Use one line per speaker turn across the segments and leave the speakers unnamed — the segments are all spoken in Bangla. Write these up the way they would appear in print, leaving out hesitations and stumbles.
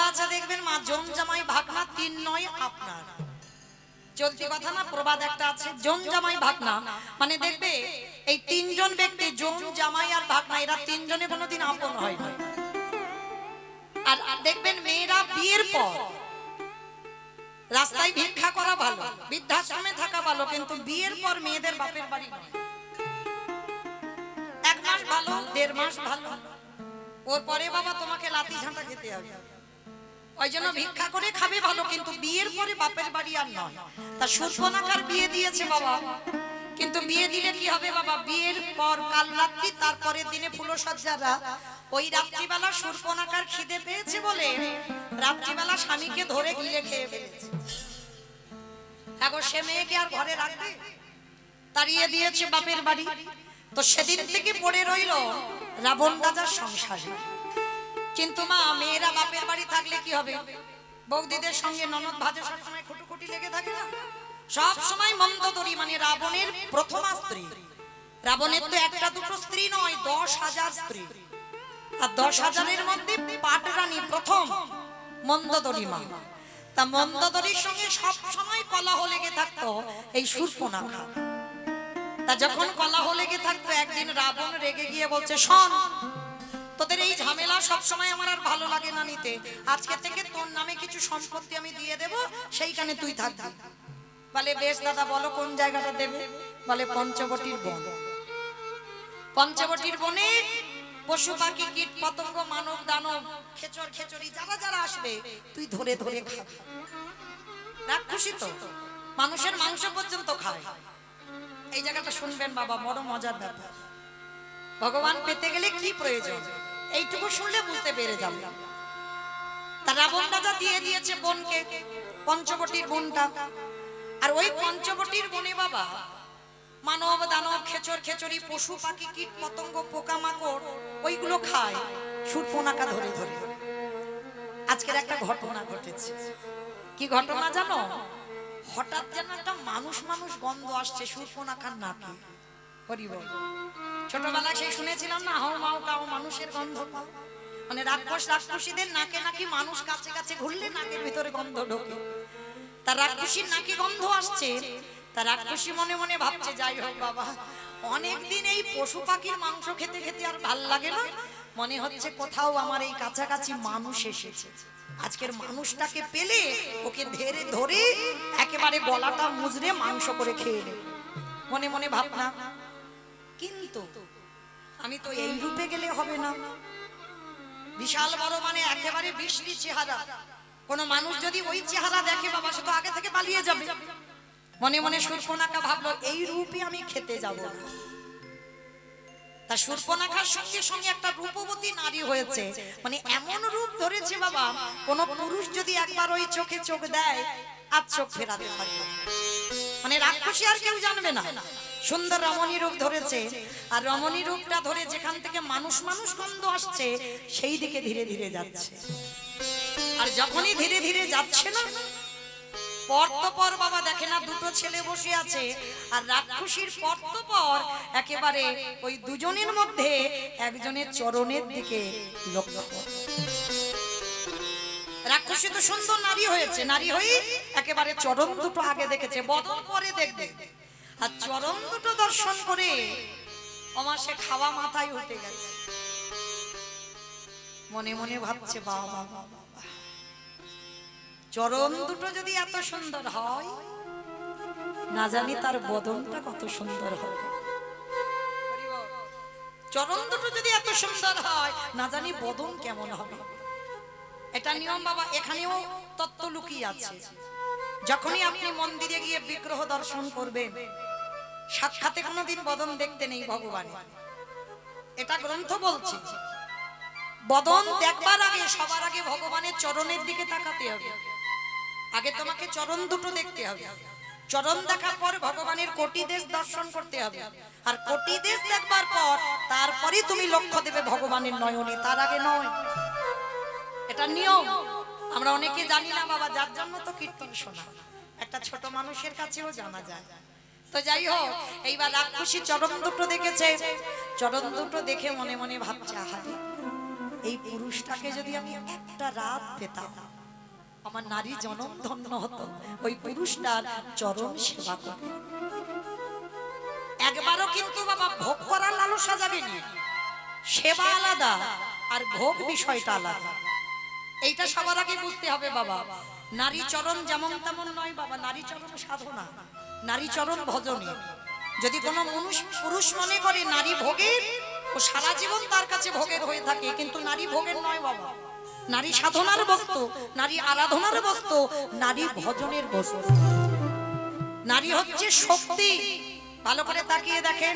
আছে দেখবেন মা জন জামাই ভাগনা তিন নয় আপনার, চলতি কথা না, প্রবাদ একটা আছে জন জামাই ভাগনা, মানে দেখবে এই তিনজন ব্যক্তি জন জামাই আর ভাগনা এরা তিনজনে কোনোদিন আপন হয় না। আর দেখবেন মেয়েরা বিয়ের পর রাস্তায় ভিক্ষা করা ভালো, বৃদ্ধাশ্রমে থাকা ভালো, কিন্তু বিয়ের পর মেয়েদের বাপের বাড়ি নয়। এক মাস ভালো, দেড় মাস ভালো, ওর পরে বাবা তোমাকে লাঠি ঝাঁটা খেতে হবে। ওই জন্য ভিক্ষা করে খাবে ভালো, কিন্তু বিয়ের পরে বাপের বাড়ি আর নয়। তা শূর্পণখার বিয়ে দিয়েছে বাবা, কিন্তু বিয়ে দিলে কি হবে বাবা, বিয়ের পর কাল রাত্রি তারপরের দিনে ফুলসজ্জারা, ওই রাত্রিবেলা শূর্পণখার খিদে পেয়েছে বলে রাত্রিবেলা স্বামীকে ধরে গিলে খেয়ে ফেলেছে। এখন সে মেয়েকে আর ঘরে রাখবে, তাড়িয়ে দিয়েছে বাপের বাড়ি। তো সেদিন থেকে পড়ে রইল রাবণ রাজার সংসারে। কিন্তু মা মেয়েরা বাপের বাড়ি থাকলে কি হবে, বৌদিদের সঙ্গে ননদ ভাজে সব সময় খুঁটুখুটি লেগে থাকে না, সব সময় মন্দোদরী, মানে রাবণের প্রথমা স্ত্রী। রাবণের তো একটা দুটো স্ত্রী নয়, 10,000 স্ত্রী, আর 10,000-এর মধ্যে পাটরানী প্রথম মন্দোদরী মা। তা মন্দোদরীর সঙ্গে সব সময় কলহ লেগে থাকতো এই শূর্পণখা। তা যখন কলহ লেগে থাকতো, একদিন রাবণ রেগে গিয়ে বলছে, শোন, তোদের এই ঝামেলা সব সময় আমার আর ভালো লাগে না নিতে, আজকে থেকে তোর নামে কিছু সম্পত্তি আমি দিয়ে দেব, সেইখানে তুই থাকবি। বলে বেশ দাদা, বলো কোন জায়গাটা দেবে? বলে পঞ্চবটির বন। পঞ্চবটির বনে পশু পাখি কীট পতঙ্গ মানব দানব খেচর খেচরি যারা যারা আসবে তুই ধরে ধরে খাবি। রাক্ষসী তো মানুষের মাংস পর্যন্ত খায়। এই জায়গাটা শুনবেন বাবা, বড় মজার ব্যাপার। ভগবান পেতে গেলে কি প্রয়োজন এইটুকু শুনলে বুঝতে পেরে যাবে। তা রাবণ রাজা দিয়ে দিয়েছে বনকে, পঞ্চবটির বনটা। আর ওই পঞ্চবটির বনে বাবা মানব দানব খেচর খেচরি পশু পাখি কীট পতঙ্গ পোকামাকড় ওইগুলো খায় শূর্পণখা ধরে ধরে। আজকের একটা ঘটনা ঘটেছে। কি ঘটনা জানো? হঠাৎ যেন একটা মানুষ মানুষ গন্ধ আসছে শূর্পণখার নাকে। হরি বল। ছোটবেলায় সেই শুনেছিলাম না, হাও মাও কাও মানুষের গন্ধ পাও, মানে রাক্ষস রাক্ষসীদের নাকে নাকি মানুষ কাছে কাছে ঘুরলে নাকের ভিতরে গন্ধ ঢোকে। তার রাক্ষসীর নাকি গন্ধ আসছে। তার রাক্ষসী মনে মনে ভাবছে, যাই হোক বাবা, অনেকদিন এই পশু পাখির মাংস খেতে খেতে আর ভাল লাগে না, মনে হচ্ছে কোথাও আমার এই কাছাকাছি মানুষ এসেছে। আজকের মানুষটাকে পেলে ওকে ধরে ধরে একেবারে গলাটা মুজরে মাংস করে খেয়ে নেব, মনে মনে ভাবনা। কিন্তু আমি তো এই রূপে গেলে হবে না, বিশাল বড় মানে একেবারে বিশ্রী চেহারা। কোন মানুষ যদি ওই চেহারা দেখে বাবা, সে তো আগে থেকে পালিয়ে যাবে। মনে মনে শূর্পণখা ভাবলো, এই রূপে আমি খেতে যাব না। তা শূর্পণখার সঙ্গে সঙ্গে একটা রূপবতী নারী হয়েছে, মানে এমন রূপ ধরেছে বাবা, কোন পুরুষ যদি একবার ওই চোখে চোখ দেয় আর চোখ ফেরাতে পারবে, মানে রাক্ষসী আর কেউ জানবে না। সুন্দর রমণী রূপ ধরেছে, আর রমণী রূপটা ধরে যেখান থেকে মানুষ মানুষ গন্ধ আসছে সেই দিকে ধীরে ধীরে যাচ্ছে। আর যখনই ধীরে ধীরে যাচ্ছে না, পর বাবা দেখে না দুটো ছেলে বসে আছে, আর রাক্ষসীর পর একেবারে ওই দুজনের মধ্যে একজনের চরণের দিকে লক্ষ্য। রাক্ষসী তো সুন্দর নারী হয়েছে, নারী হয়ে একেবারে চরণ দুটো আগে দেখেছে, বদন পরে দেখবে। আর চরণ দুটো দর্শন করে আমার সে খাওয়া মাথায় উঠে গেছে। মনে মনে ভাবছে, বাবা বাবা, চরণ দুটো যদি এত সুন্দর হয়, না জানি তার বদনটা কত সুন্দর হবে। চরণ দুটো যদি এত সুন্দর হয়, না জানি বদন কেমন হবে। এটা নিয়ম বাবা, এখানেও তত্ত্ব লুকিয়ে আছে। যখনই আপনি মন্দিরে গিয়ে বিগ্রহ দর্শন করবেন, সাক্ষাতে কোনোদিন বদন দেখতে নেই ভগবান, এটা গ্রন্থ বলছে। বদন দেখবার আগে সবার আগে ভগবানের চরণের দিকে তাকাতে হবে। আগে তোমাকে চরণ দুটো দেখতে হবে, চরণ দেখার পর ভগবানের কোটি দেশ দর্শন করতে হবে, আর কোটি দেশ দেখবার পর তারপরে তুমি লক্ষ্য দেবে ভগবানের নয়নে, তার আগে নয়। এটা নিয়ম, আমরা অনেকে জানি না বাবা, যার জন্য তো কীর্তন শোনা, একটা ছোট মানুষের কাছেও জানা যায়। তো যাই হোক, এইবার রাক্ষসী চরণ দুটো দেখেছে, চরণ দুটো দেখে মনে মনে ভাবছে, আহারে এই পুরুষটাকে যদি আমি একটা রাত পেতাম, আমার নারী জনম ধন্য হতো ওই পুরুষটার চরণ সেবা করে। একবারও কিন্তু বাবা ভোগ করার লালসা যাবে না, সেবা আলাদা আর ভোগ বিষয়টা আলাদা, এইটা সবার আগে বুঝতে হবে বাবা। নারী চরণ যেমন তেমন নয় বাবা, নারী চরণ সাধনা, নারী চরণ ভজনে। যদি কোনো পুরুষ মনে করে নারী ভোগের, ও সারা জীবন তার কাছে ভোগের হয়ে থাকে, কিন্তু নারী ভোগের নয় বাবা। নারী সাধনার বস্তু, নারী আরাধনার বস্তু, নারী ভজনের বস্তু। নারী হচ্ছে শক্তি। ভালো করে তাকিয়ে দেখেন,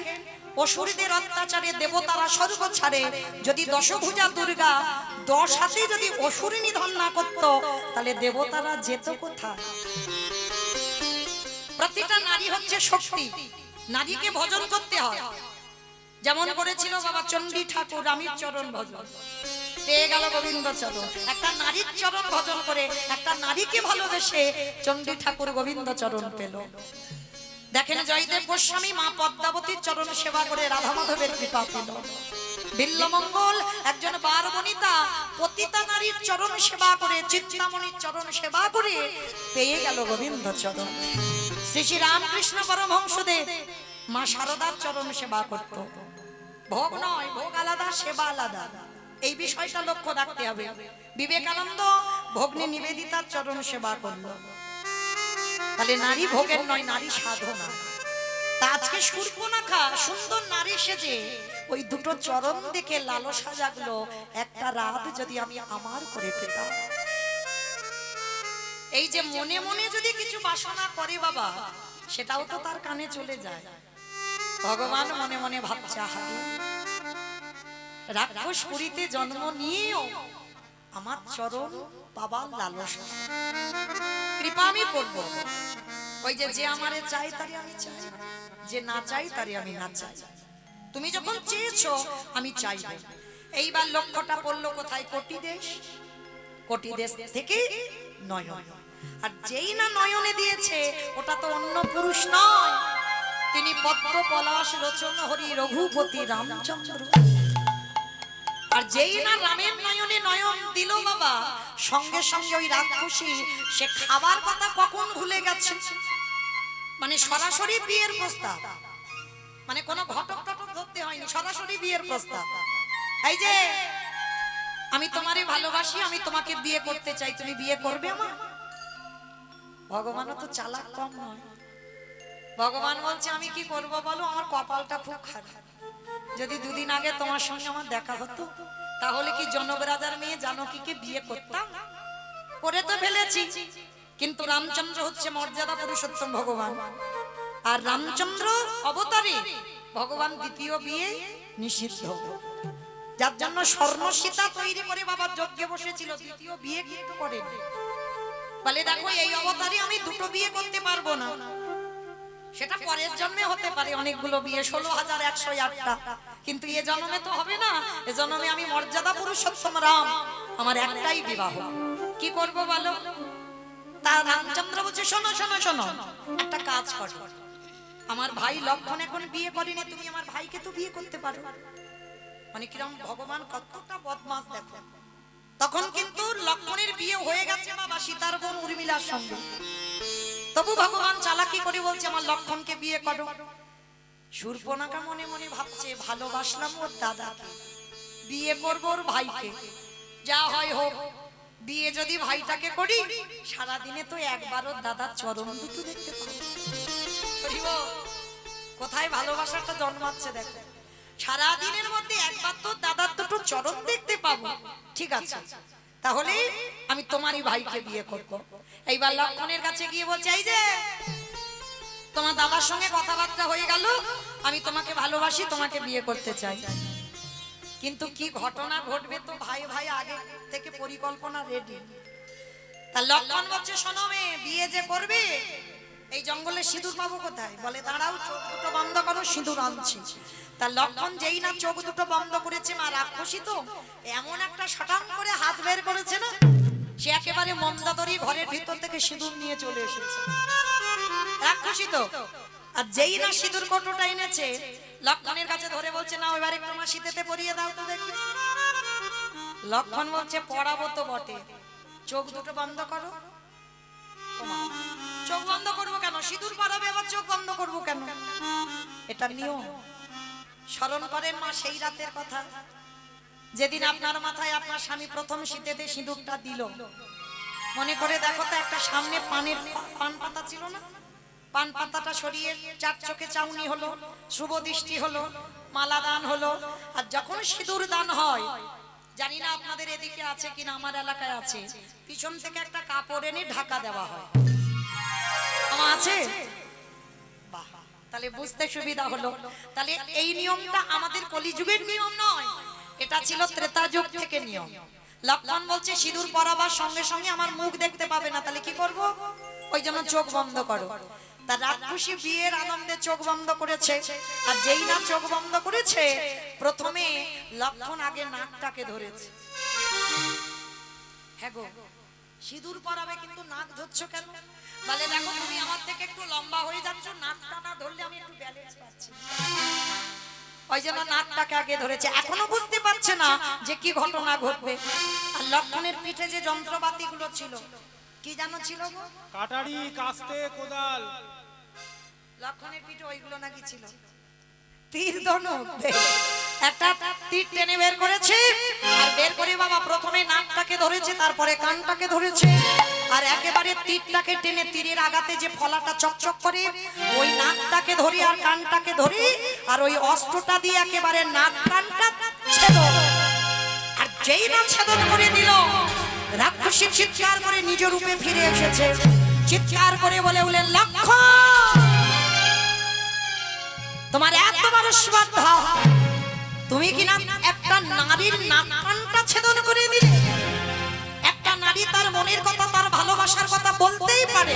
অসুরদের অত্যাচারে দেবতারা স্বর্গ ছাড়ে, যদি দশভুজা দুর্গা 10 হাতে যদি অসুর নিধন না করত, তাহলে দেবতারা যেত কোথায়? প্রতিটা নারী হচ্ছে শক্তি, নারীকে ভজন করতে হয়। যেমন করেছিল বাবা চণ্ডী ঠাকুর রামের চরণ ভজন, পেয়ে গেল গোবিন্দ চরণ। একটা নারীর চরণ ভজন করে, একটা নারীকে ভালোবেসে চণ্ডী ঠাকুর গোবিন্দ চরণ পেল। দেখেন জয়দেব গোস্বামী মা পদ্মাবতীর চরণ সেবা করে রাধা মাধবের কৃপা পেল। বিল্লমঙ্গল একজন বার বনিতা পতিতা নারীর চরণ সেবা করে, চিন্তামণির চরণ সেবা করে পেয়ে গেল গোবিন্দ চরণ। শ্রী শ্রী রামকৃষ্ণ পরমহংসদেব মা শারদার চরণ সেবা করত। ভোগ নয়, ভোগ আলাদা, সেবা আলাদা, এই বিষয়টা লক্ষ্য রাখতে হবে। বিবেকানন্দ ভগ্নী নিবেদিতার চরণ সেবা করল। তাহলে নারী ভোগের নয়, নারী সাধনা। তা আজকে শূর্পণখা সুন্দর নারী সেজে ওই দুটো চরণ দেখে লালসা জাগলো, একটা রাত যদি আমি আমার করে পেতাম। এই যে মনে মনে যদি কিছু বাসনা করে বাবা, সেটাও তো তার কানে চলে যায়। ভগবান মনে মনে ভাবছে, আহারে রাক্ষস পুরীতে জন্ম নিয়েও আমার চরণ পাবার লালসা, কৃপা আমি করব। ওই যে আমারে চাই তারে আমি চাই, যে না চাই তারে আমি না চাই। তুমি যখন চেয়েছো আমি চাইব। এইবার লক্ষ্যটা পড়লো কোথায়? কোটি দেশ। কোটি দেশ থেকে নয়ন। আর যেই না নয়নে দিয়েছে, ওটা তো অন্য পুরুষ নয়, তিনি পদ্ম পলাশ লোচন হরি রঘুপতি রামচন্দ্র। আর যেই না রামের নয়নে নয়ন দিল বাবা, সঙ্গে সঙ্গে ওই রাক্ষসী সে খাবার কথা কখন ভুলে গেছে। মানে সরাসরি বিয়ের প্রস্তাব, মানে কোনো ঘটক টটক ধরতে হয়নি, সরাসরি বিয়ের প্রস্তাব। এই যে আমি তোমারে ভালোবাসি, আমি তোমাকে বিয়ে করতে চাই, তুমি বিয়ে করবে আমার? ভগবানও তো চালাক কম নয়। ভগবান বলছে আমি কি করব বলো, আমার কপালটা খুব খারাপ। যদি দুদিন আগে তোমার সঙ্গে আমার দেখা হতো, তাহলে কি জনক রাজার মেয়ে জানকীকে বিয়ে করতাম? করে তো ফেলেছি, কিন্তু রামচন্দ্র হচ্ছে মর্যাদা পুরুষোত্তম ভগবান, আর রামচন্দ্র অবতারে ভগবান দ্বিতীয় বিয়ে নিষিদ্ধ। যার জন্য স্বর্ণ সীতা তৈরি করে বাবা যজ্ঞে বসেছিল, দ্বিতীয় বিয়ে কিন্তু করেন। বলে দেখো এই অবতারে আমি দুটো বিয়ে করতে পারবো না, সেটা পরের জন্মে হতে পারে অনেকগুলো বিয়ে, 16,108টা, কিন্তু এ জন্মে তো হবে না। এ জন্মে আমি মর্যাদা পুরুষোত্তম রাম, আমার একটাই বিবাহ, কি করব বলো? তা রামচন্দ্র বলছে শোনো শোনো শোনো, একটা কাজ করো, আমার ভাই লক্ষণ এখন বিয়ে করেনি, তুমি আমার ভাইকে তো বিয়ে করতে পারো। মানে কিরকম ভগবান কতটা বদমাশ দেখো। তখন কিন্তু লক্ষণের বিয়ে হয়ে গেছে বাবা সীতার বোন উর্মিলার সঙ্গে, তবু ভগবান চালাকি করে বলছে আমার লক্ষণকে বিয়ে করো। শূর্পণখা মনে মনে ভাবছে ভালোবাসলাম ওর দাদাকে, বিয়ে করবো ওর ভাইকে, যা হয় হোক। বিয়ে যদি ভাইটাকে করি, সারাদিনে তো একবার ওর দাদার চরণ দুটো দেখতে পাবো। কোথায় ভালোবাসাটা জন্মাচ্ছে দেখো, সারাদিনের মধ্যে একবার তো দাদার দুটো চরণ দেখতে পাবো। ঠিক আছে, তাহলে আমি তোমারই ভাইকে বিয়ে করব। এইবার লক্ষণের কাছে গিয়ে বলছে এই যে তোমার দাদার সঙ্গে কথাবার্তা হয়ে গেল, আমি তোমাকে ভালোবাসি, তোমাকে বিয়ে করতে চাই। কিন্তু কি ঘটনা ঘটবে তো ভাই ভাই আগে থেকে পরিকল্পনা রেডি। তা লক্ষণ বলছে শোনো মেয়ে, বিয়ে যে করবে এই জঙ্গলে সিঁদুর পাবো কোথায়? বলে দাঁড়াও, চোখ দুটো বন্ধ করো, সিঁদুর আনছি। তা লক্ষণ যেই না চোখ দুটো বন্ধ করেছে, মা রাক্ষসী তো এমন একটা শটাং করে হাত বের করেছে না, সে একেবারে মন্দাদরি ঘরের ভিতর থেকে সিঁদুর নিয়ে চলে এসেছে। রাক্ষসী তো, আর যেই না সিঁদুর কৌটোটা এনেছে, লক্ষণের কাছে ধরে বলছে না এবার একটু আমার শীতেতে পরিয়ে দাও তো দেখি। লক্ষণ বলছে পড়াবো তো বটে, চোখ দুটো বন্ধ করো। ওমা, চোখ বন্ধ করবো কেন? সিঁদুর পরাবে আবার চোখ বন্ধ করবো কেন? এটা নিয়ম। স্মরণ করেন মা সেই রাতের কথা, যেদিন আপনার মাথায় আপনার স্বামী প্রথম শীতেতে সিঁদুরটা দিল। মনে করে দেখো তো, একটা সামনে পান পাতা ছিল না, পান পাতাটা সরিয়ে চার চোখে চাউনি হলো, শুভ দৃষ্টি হলো, মালা দান হলো। আর যখন সিঁদুর দান হয়, জানি না আপনাদের এদিকে আছে কিনা, আমার এলাকায় আছে, পিছন থেকে একটা কাপড় এনে ঢাকা দেওয়া হয়। আমার আছে? বাহ, তাহলে বুঝতে সুবিধা হলো। তাহলে এই নিয়মটা আমাদের কলিযুগের নিয়ম নয়, এটা ছিল ত্রেতা যুগ থেকে নিয়ম। লক্ষণ বলছে সিঁদুর পরাবার সঙ্গে সঙ্গে আমার মুখ দেখতে পাবে না, তাহলে কি করব? ওই জন্য চোখ বন্ধ করো। তা রাক্ষসী বিয়ের আনন্দে চোখ বন্ধ করেছে, আর যেই না চোখ বন্ধ করেছে, প্রথমে লক্ষণ আগে নাকটাকে ধরেছে। হ্যাঁ গো, সিঁদুর পরাবে কিন্তু নাক ধরছো কেন? বলে দেখো তুমি আমার থেকে একটু লম্বা হয়ে যাচ্ছ, নাকটা না ধরলে আমি একটু ব্যালেন্স পাচ্ছি। ওই জন্য নাকটাকে আগে ধরেছে। এখনো বুঝতে পারছে না যে কি ঘটনা ঘটবে। আর লক্ষণের পিঠে যে যন্ত্রপাতি গুলো ছিল, কি জানো ছিল গো?
কাটারি, কাস্তে, কোদাল।
লক্ষণের পিঠে ওইগুলো নাকি ছিল। তীর ধনুক, একটা তীর টেনে বের করেছে, আর বের করে বাবা প্রথমে নাকটাকে ধরেছে, তারপরে কানটাকে ধরেছে, আর একেবারে তীরটাকে টেনে তীরের আগাতে যে ফলাটা চকচক করে, ওই নাকটাকে ধরি আর কানটাকে ধরি, আর ওই অস্ত্রটা দিয়ে একেবারে নাক কানটা ছেদন। আর যেই না ছেদন করে দিল, রাক্ষসী চিৎকার করে নিজ রূপে ফিরে এসেছে। চিৎকার করে বলে উঠলেন, লক্ষণ, তোমার এত বড় শ্রদ্ধা, তুমি কিনা একটা নারীর নাক কানটা ছেদন করে দিলে। একটা নারী তার মনের কথা, তার ভালোবাসার কথা বলতেই পারে,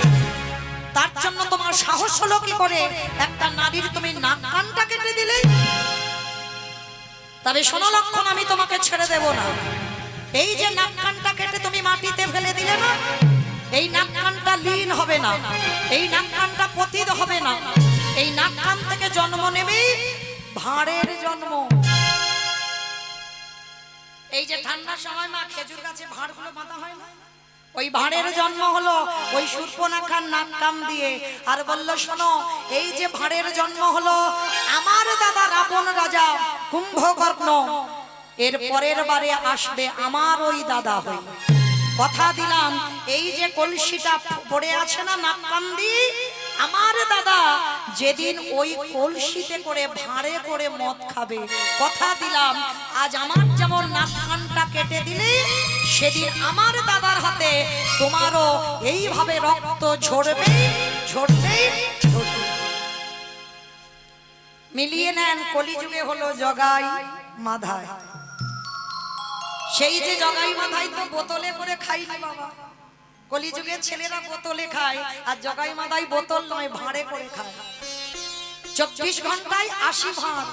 তার জন্য তোমার সাহস হলো কি করে একটা নারীর তুমি নাক কানটা কেটে দিলে? তবে শোনো লক্ষণ, আমি তোমাকে ছেড়ে দেব না। এই যে নাক কানটা কেটে তুমি মাটিতে ফেলে দিলে না, এই নাক কানটা লীন হবে না, এই নাক কানটা পতিত হবে না, এই নাক কান থেকে জন্ম নেবে ভাঁড়ের জন্ম। এই যে ঠান্ডার সময় না খেজুর গাছে ভাঁড়গুলো বাঁধা হয় না, ওই ভাঁড়ের জন্ম হলো ওই শূর্পণখার নাক কান দিয়ে। আর বলল শোনো, এই যে ভাঁড়ের জন্ম হলো আমার দাদা রাবণ রাজা কুম্ভকর্ণ, এর পরের বারে আসবে আমার ওই দাদা হই। কথা দিলাম, এই যে কলসিটা পড়ে আছে না নাক কান দিয়ে, আমার দাদা যেদিন ওই কলসিতে করে ভাঁড়ে করে মদ খাবে, কথা দিলাম আজ আমার যেমন নাক কানটা কেটে দিলে, সেদিন আমার দাদার হাতে তোমারও এইভাবে রক্ত ঝরবে ঝরবে ঝরবে। মিলিয়ে নেন, কলিযুগে হলো জগাই মাধাই। সেই যে জগাই মাধাই তো বোতলে করে খাইনি বাবা, কলিযুগের ছেলেরা বোতলে খায়, আর জগাই মাধাই বোতল নয়, ভাঁড়ে করে খায়। 24 ঘন্টায় 80 ভাঁড়।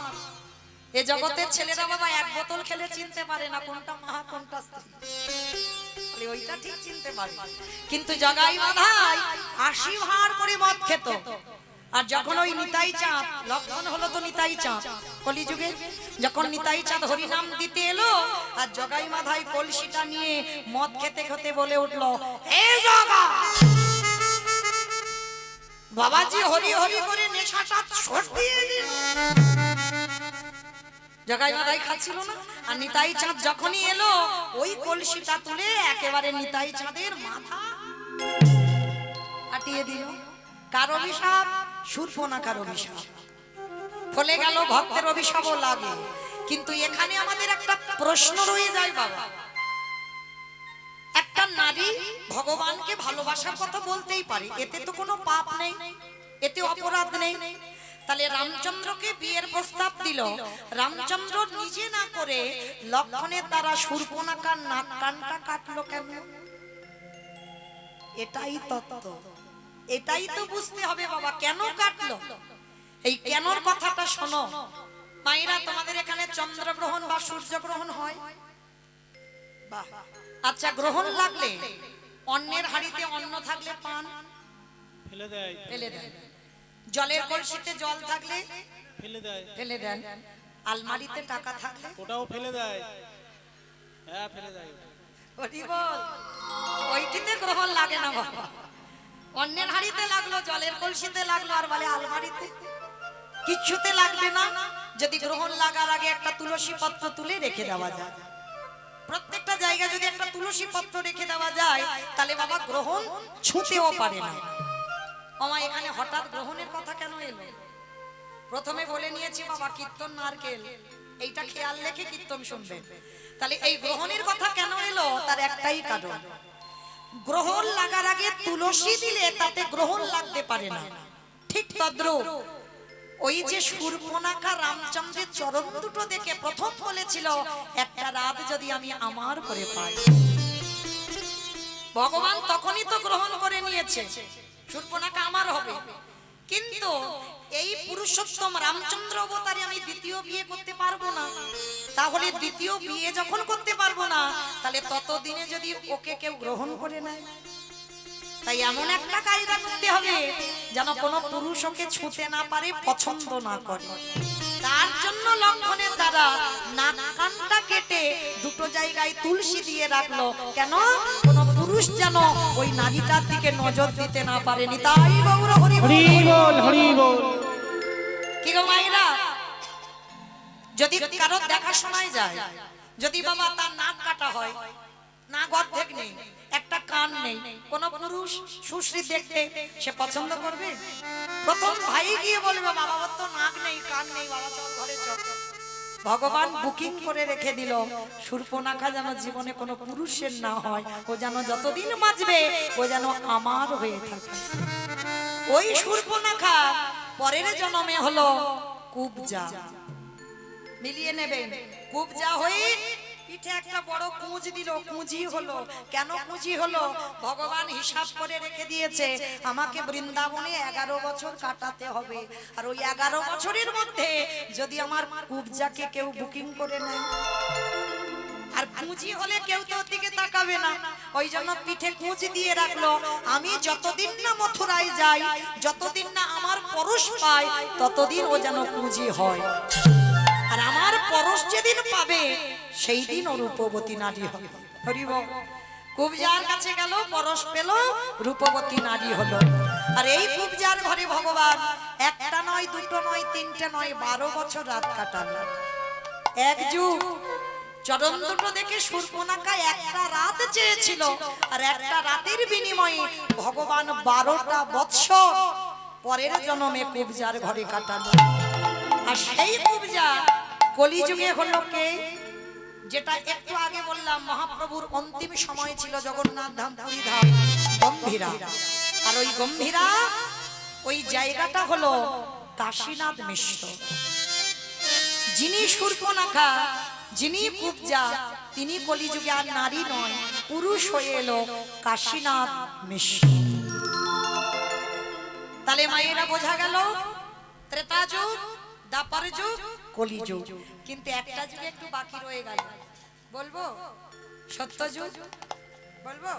এ জগতের ছেলেরা বাবা এক বোতল খেলে চিনতে পারে না কোনটা মা কোনটা স্ত্রী, ওইটা ঠিক চিনতে পারে, কিন্তু জগাই মাধাই 80 ভাঁড় করে মদ খেত। আর যখন ওই নিতাই চাঁদ, লক্ষণ হলো তো নিতাই চাঁদ কলিযুগে, যখন নিতাই চাঁদ হরি নাম দিতে এলো, আর জগাই মাধাই কলসিটা নিয়ে মদ খেতে খেতে বলে উঠলো, এ জগা বাবাজি হরি হরি করে নেশাটা ছোট দিয়ে দিল। জগাই মাধাই খাচ্ছিল না, আর নিতাই চাঁদ যখনই এলো, ওই কলসিটা তুলে একেবারে নিতাই চাঁদের মাথা আটিয়ে দিল। কার অভিশাপ? শূর্পণখার অভিশাপ। ফলে গেল ভক্তের অভিশাপও লাগে। কিন্তু এখানে আমাদের একটা প্রশ্ন রয়ে যায় বাবা, একটা নারী ভগবানকে ভালোবাসার কথা বলতেই পারে, এতে তো কোনো পাপ নেই, এতে অপরাধ নেই। তাহলে রামচন্দ্রকে বিয়ের প্রস্তাব দিল, রামচন্দ্র নিজে না করে লক্ষণের দ্বারা শূর্পণখার নাক কানটা কাটলো কেন? এটাই তত্ত্ব, এটাই তো বুঝতে হবে বাবা, কেন কাটলো? এই কেনর কথাটা শোনো মায়েরা। তোমাদের এখানে চন্দ্রগ্রহণ বা সূর্যগ্রহণ হয়? বাহ, আচ্ছা, গ্রহণ লাগলে অন্যের হাড়িতে অন্ন থাকলে পান
ফেলে দেয়,
ফেলে দেয়, জলের কলসিতে জল থাকলে
ফেলে দেয়,
ফেলে দেন, আলমারিতে টাকা থাকলে
ওটাও ফেলে দেয়। হ্যাঁ ফেলে দেয়।
হরি বল। ওইটিতে গ্রহণ লাগে না বাবা। অন্যের হাড়িতে লাগলো, জলের কলসিতে লাগলো, আর বলে আলমারিতে কিচ্ছুতে লাগবে না। যদি গ্রহণ লাগার আগে একটা তুলসী পত্র তুলে রেখে দেওয়া যায়, প্রত্যেকটা জায়গায় যদি একটা তুলসী পত্র রেখে দেওয়া যায়, তাহলে বাবা গ্রহণ ছুঁতেও পারে না। আমার এখানে হঠাৎ গ্রহণের কথা কেন এলো? প্রথমে বলে নিয়েছি বাবা কীর্তন নারকেল, এইটা খেয়াল রেখে কীর্তন শুনবেন। তাহলে এই গ্রহণের কথা কেন এলো, তার একটাই কারণ, গ্রহণ লাগার আগে তুলসী দিলে তাতে গ্রহণ লাগতে পারে না। ঠিক তদ্রূপ ওই যে শূর্পণখা রামচন্দ্রের চরণ দুটো দেখে প্রথম বলেছিল, একটা রাত যদি আমি আমার করে পাই। ভগবান তখনই তো গ্রহণ করে নিয়েছে, শূর্পণখা আমার হবে। কিন্তু এই পুরুষোত্তম রামচন্দ্র অবতারে আমি দ্বিতীয় বিয়ে করতে পারবো না। তাহলে দ্বিতীয় বিয়ে যখন করতে পারবো না, তাহলে ততদিনে যদি ওকে কেউ গ্রহণ করে নেয়, তাই এমন একটা কায়দা করতে হবে যেন কোনো পুরুষ ওকে ছুঁতে না পারে, পছন্দ না করে। তার জন্য লক্ষণের দ্বারা নাক কানটা কেটে দুটো জায়গায় তুলসী দিয়ে রাখলো, কেন? কোনো পুরুষ যেন ওই নারীটার দিকে নজর দিতে না পারেনি। তাই গৌর হরি
হরি বল হরি বল।
কি গো মায়েরা, যদি কারোর দেখা শোনায় যায়, যদি বাবা তার নাক কাটা হয়, নাক অর্ধেক নেই, একটা কান নেই, কোন পুরুষ সুশ্রী দেখতে সে পছন্দ করবে? প্রথম ভাই গিয়ে বলবে বাবা ওর তো নাক নেই, কান নেই, বাবা চল ঘরে চল। ভগবান বুকিং করে রেখে দিল, শূর্পণখা যেন জীবনে কোনো পুরুষের না হয়, ও যেন যতদিন বাঁচবে ও যেন আমার হয়ে থাকে। ওই শূর্পণখা পরের জন্মে হলো কুবজা। মিলিয়ে নেবেন, কুবজা হয়ে পিঠে একটা বড় কুঁজ দিল, কুঁজি হলো। কেন কুঁজি হলো? ভগবান হিসাব করে রেখে দিয়েছে, আমাকে বৃন্দাবনে 11 বছর কাটাতে হবে, আর ওই 11 বছরের মধ্যে যদি আমার কুবজাকে কেউ বুকিং করে নেয়, আর কুঁজি হলে কেউ তো দিকে তাকাবে না, ওই জন্য পিঠে কুঁজ দিয়ে রাখলো। আমি যতদিন না মথুরায় যাই, যতদিন না আমার পরশ পাই, ততদিন ও যেন কুঁজি হয়। আর আমার পরশ যেদিন পাবে, সেই দিন ও রূপবতী নারী হবে। হরি বল। কুবজার কাছে গেল, পরশ পেল, রূপবতী নারী হলো। আর এই কুবজার ঘরে ভগবান একটা নয়, দুটো নয়, তিনটে নয়, 12 বছর রাত কাটালো। এক যুগ। চরণ দুটো দেখে শূর্পণখা একটা রাত চেয়েছিল, আর একটা রাতের বিনিময়ে ভগবান 12টা বৎসর পরের জন্মে কুবজার ঘরে কাটালো। আর সেই কুবজা কলিযুগে হলো কে? যেটা একটু আগে বললাম, মহাপ্রভুর অন্তিম সময় ছিল জগন্নাথ ধাম, পুরী ধাম, গম্ভীরা। আর ওই গম্ভীরা ওই জায়গাটা হলো কাশীনাথ মিশ্র। যিনি শূর্পণখা, যিনি কুবজা, তিনি কলিযুগে আর নারী নয়, পুরুষ হয়ে এলো কাশীনাথ মিশ্র। তাহলে মায়েরা বোঝা গেল, ত্রেতা যুগ, দ্বাপর যুগ, কলিযুগ। কিন্তু একটা যুগে একটু বাকি রয়ে গেল, বলবো? সত্যযুগ বলবো?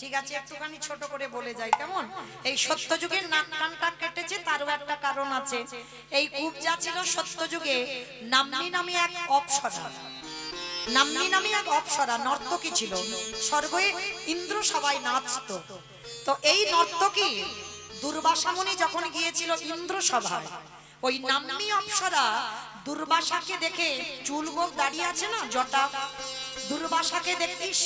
ঠিক আছে, একটুখানি ছোট করে বলে যাই, কেমন? এই সত্যযুগের নাক কানটা কেটেছে, তারও একটা কারণ আছে। এই কুবজা ছিল সত্যযুগে নাম্নী নামে এক অপ্সরা। নাম্নী নামে এক অপ্সরা নর্তকী ছিল, স্বর্গে ইন্দ্র সবাই নাচতো। তো এই নর্তকী দুর্বাসা মুনি যখন গিয়েছিল ইন্দ্র সভায়, ওই নাম্নী অপ্সরা দুর্বাসাকে দেখে, চুল গোল দাঁড়িয়ে আছে না, জটা, দুর্বাসাকে দেখিস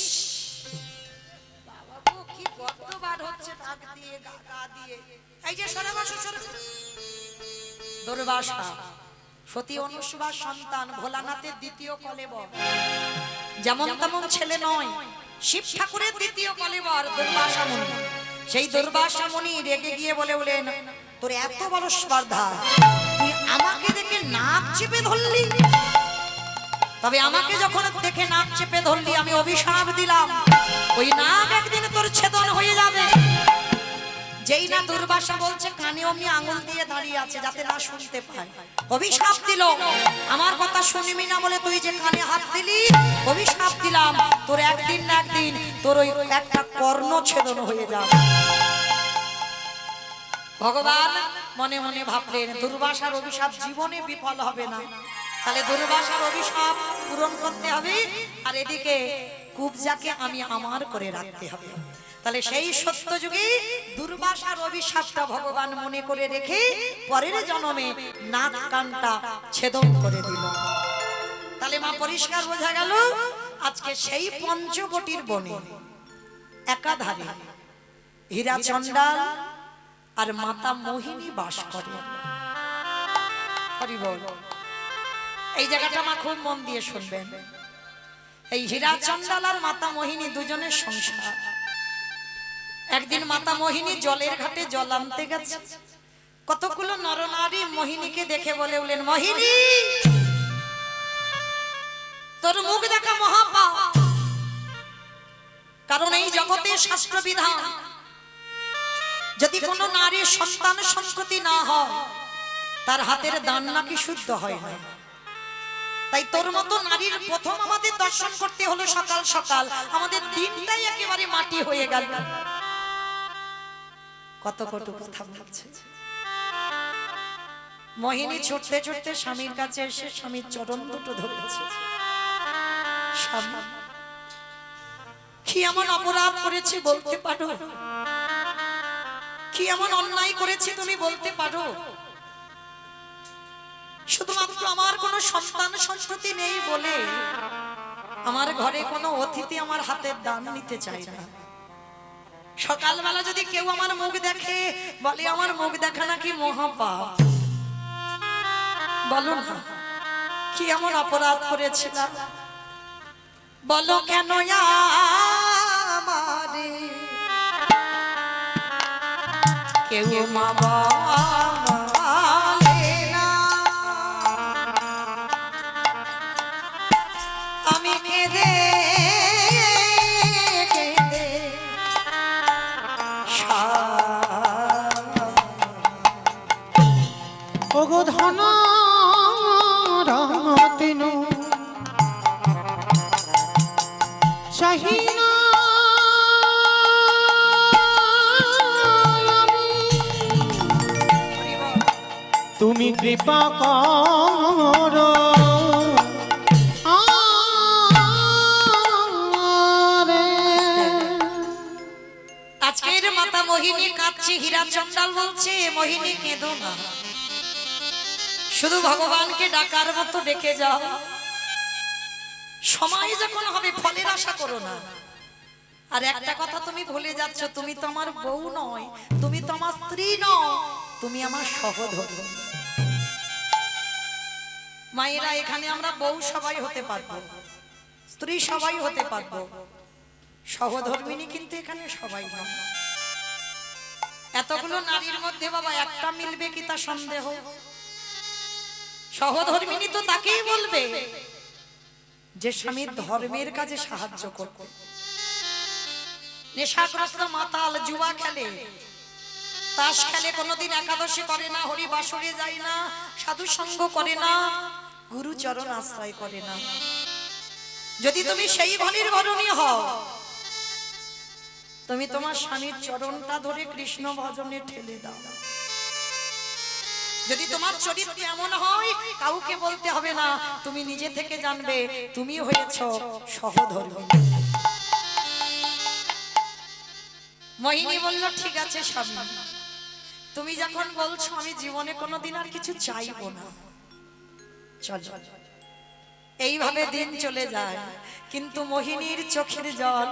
কি গর্তবার হচ্ছে নাক দিয়ে, গা দিয়ে, এই যে সরে বসো, সরে। দুর্বাসা সতী অনুসুবার সন্তান, ভোলানাথের দ্বিতীয় কলেবর, যেমন তেমন ছেলে নয়, শিব ঠাকুরের দ্বিতীয় কলেবর দুর্বাসা মুনি। সেই দুর্বাসা মুনি রেগে গিয়ে বলেন, তোর এত বড় স্পর্ধা, তুই আমাকে দেখে নাক চেপে ধরলি? তবে আমাকে যখন দেখে নাক চেপে ধরলি, আমি অভিশাপ দিলাম, ওই নাক একদিন তোর ছেদন হয়ে যাবে। যেই না দুর্বাসা বলছে, কানে অমনি আঙুল দিয়ে দাঁড়িয়ে আছে যাতে না শুনতে পায়, অভিশাপ দিল, আমার কথা শুনবি না বলে তুই যে কানে হাত দিলি, অভিশাপ দিলাম, তোর একদিন না একদিন তোর ওই একটা কর্ণ ছেদন হয়ে যাবে। ভগবান মনে মনে ভাবলেন, দুর্বাসার অভিশাপ জীবনে বিফল হবে না, তাহলে দুর্বাসার অভিশাপ পূরণ করতে হবে, আর এদিকে কুবজাকে আমি আমার করে রাখতে হবে। তাহলে সেই সত্য যুগে দুর্বাসার অভিশাপটা ভগবান মনে করে রেখে পরের জন্মে নাক কানটা ছেদন করে দিল। তাহলে মা পরিষ্কার বোঝা গেল আজকে সেই পঞ্চবটির বনে একাধারে হীরা চণ্ডাল আর মাতা মোহিনী বাস করে। হরি বল। এই জায়গাটা মা খুব মন দিয়ে শুনবেন। এই হীরা চণ্ডাল আর মাতা মোহিনী দুজনের সংসার। একদিন মাতা মোহিনী জলের ঘাটে জল আনতে গেছে। কতগুলো নরনারী মোহিনীকে দেখে বলে উঠলেন, মোহিনী তোর মুখ দেখা মহাপাপ। কারণ এই জগতে শাস্ত্র বিধান, যদি কোনো নারীর সন্তান সন্ততি না হয় তার হাতের দান নাকি শুদ্ধ হয় না। তাই তোর মতো নারীর প্রথম আমাদের দর্শন করতে হলো সকাল সকাল, আমাদের দিনটাই একেবারে মাটি হয়ে গেল। কত কটু কথা বলছে। মোহিনী ছুটতে ছুটতে স্বামীর কাছে এসে স্বামীর চরণ দুটো ধরেছে। স্বামী, কি এমন অপরাধ করেছি বলতে পারো? কি এমন অন্যায় করেছি তুমি বলতে পারো? শুধুমাত্র আমার কোনো সন্তান সন্ততি নেই বলে আমার ঘরে কোনো অতিথি আমার হাতের দান নিতে চায় না। সকালবেলা যদি কেউ আমার মুখ দেখে বলে আমার মুখ দেখা নাকি মহাপাপ। বলো না কি এমন অপরাধ করেছিলাম? বলো কেন আমারে কেউ মা বলে না? আমি কেঁদে কেঁদে
ওগো ধন রাতিনু চাহিনা তুমি কৃপা করো
আজকের মাতা মোহিনী কাঁদছে। হীরা চণ্ডাল বলছে, মোহিনী কেঁদো না, শুধু ভগবানকে ডাকার মতো ডেকে যাও। সময় যখন হবে ফলের আশা করো না। আর একটা কথা তুমি ভুলে যাচ্ছ, তুমি তো আমার বউ নয়, তুমি তো আমার স্ত্রী নও, তুমি আমার সহধর্মী। মায়েরা এখানে আমরা বউ সবাই হতে পারবো, স্ত্রী সবাই হতে পারবো, সহধর্মিনী কিন্তু এখানে সবাই নয়। এতগুলো নারীর মধ্যে বাবা একটা মিলবে কি তা সন্দেহ। সহধর্মিনী তো তাকেই বলবে যে স্বামীর ধর্মের কাজে সাহায্য করবে। নেশাগ্রস্ত মাতাল জুয়া খেলে, তাস খেলে, কোনোদিন একাদশী করে না, হরি বাসরে যায় না, সাধু সঙ্গ করে না, গুরু চরণ আশ্রয় করে না। যদি তুমি সেই ঘরের ঘরণী হও, তুমি তোমার স্বামীর চরণটা ধরে কৃষ্ণ ভজনে ঠেলে দাও। যদি তোমার চরিত্র এমন হয় কাউকে বলতে হবে না, তুমি নিজে থেকে জানবে তুমি হয়েছো সহধর্মী। মোহিনী বলল, ঠিক আছে স্বামী, তুমি যখন বলছো আমি জীবনে কোনোদিন আর কিছু চাইবো না, চলো। এইভাবে দিন চলে যায়, কিন্তু মোহিনীর চোখের জল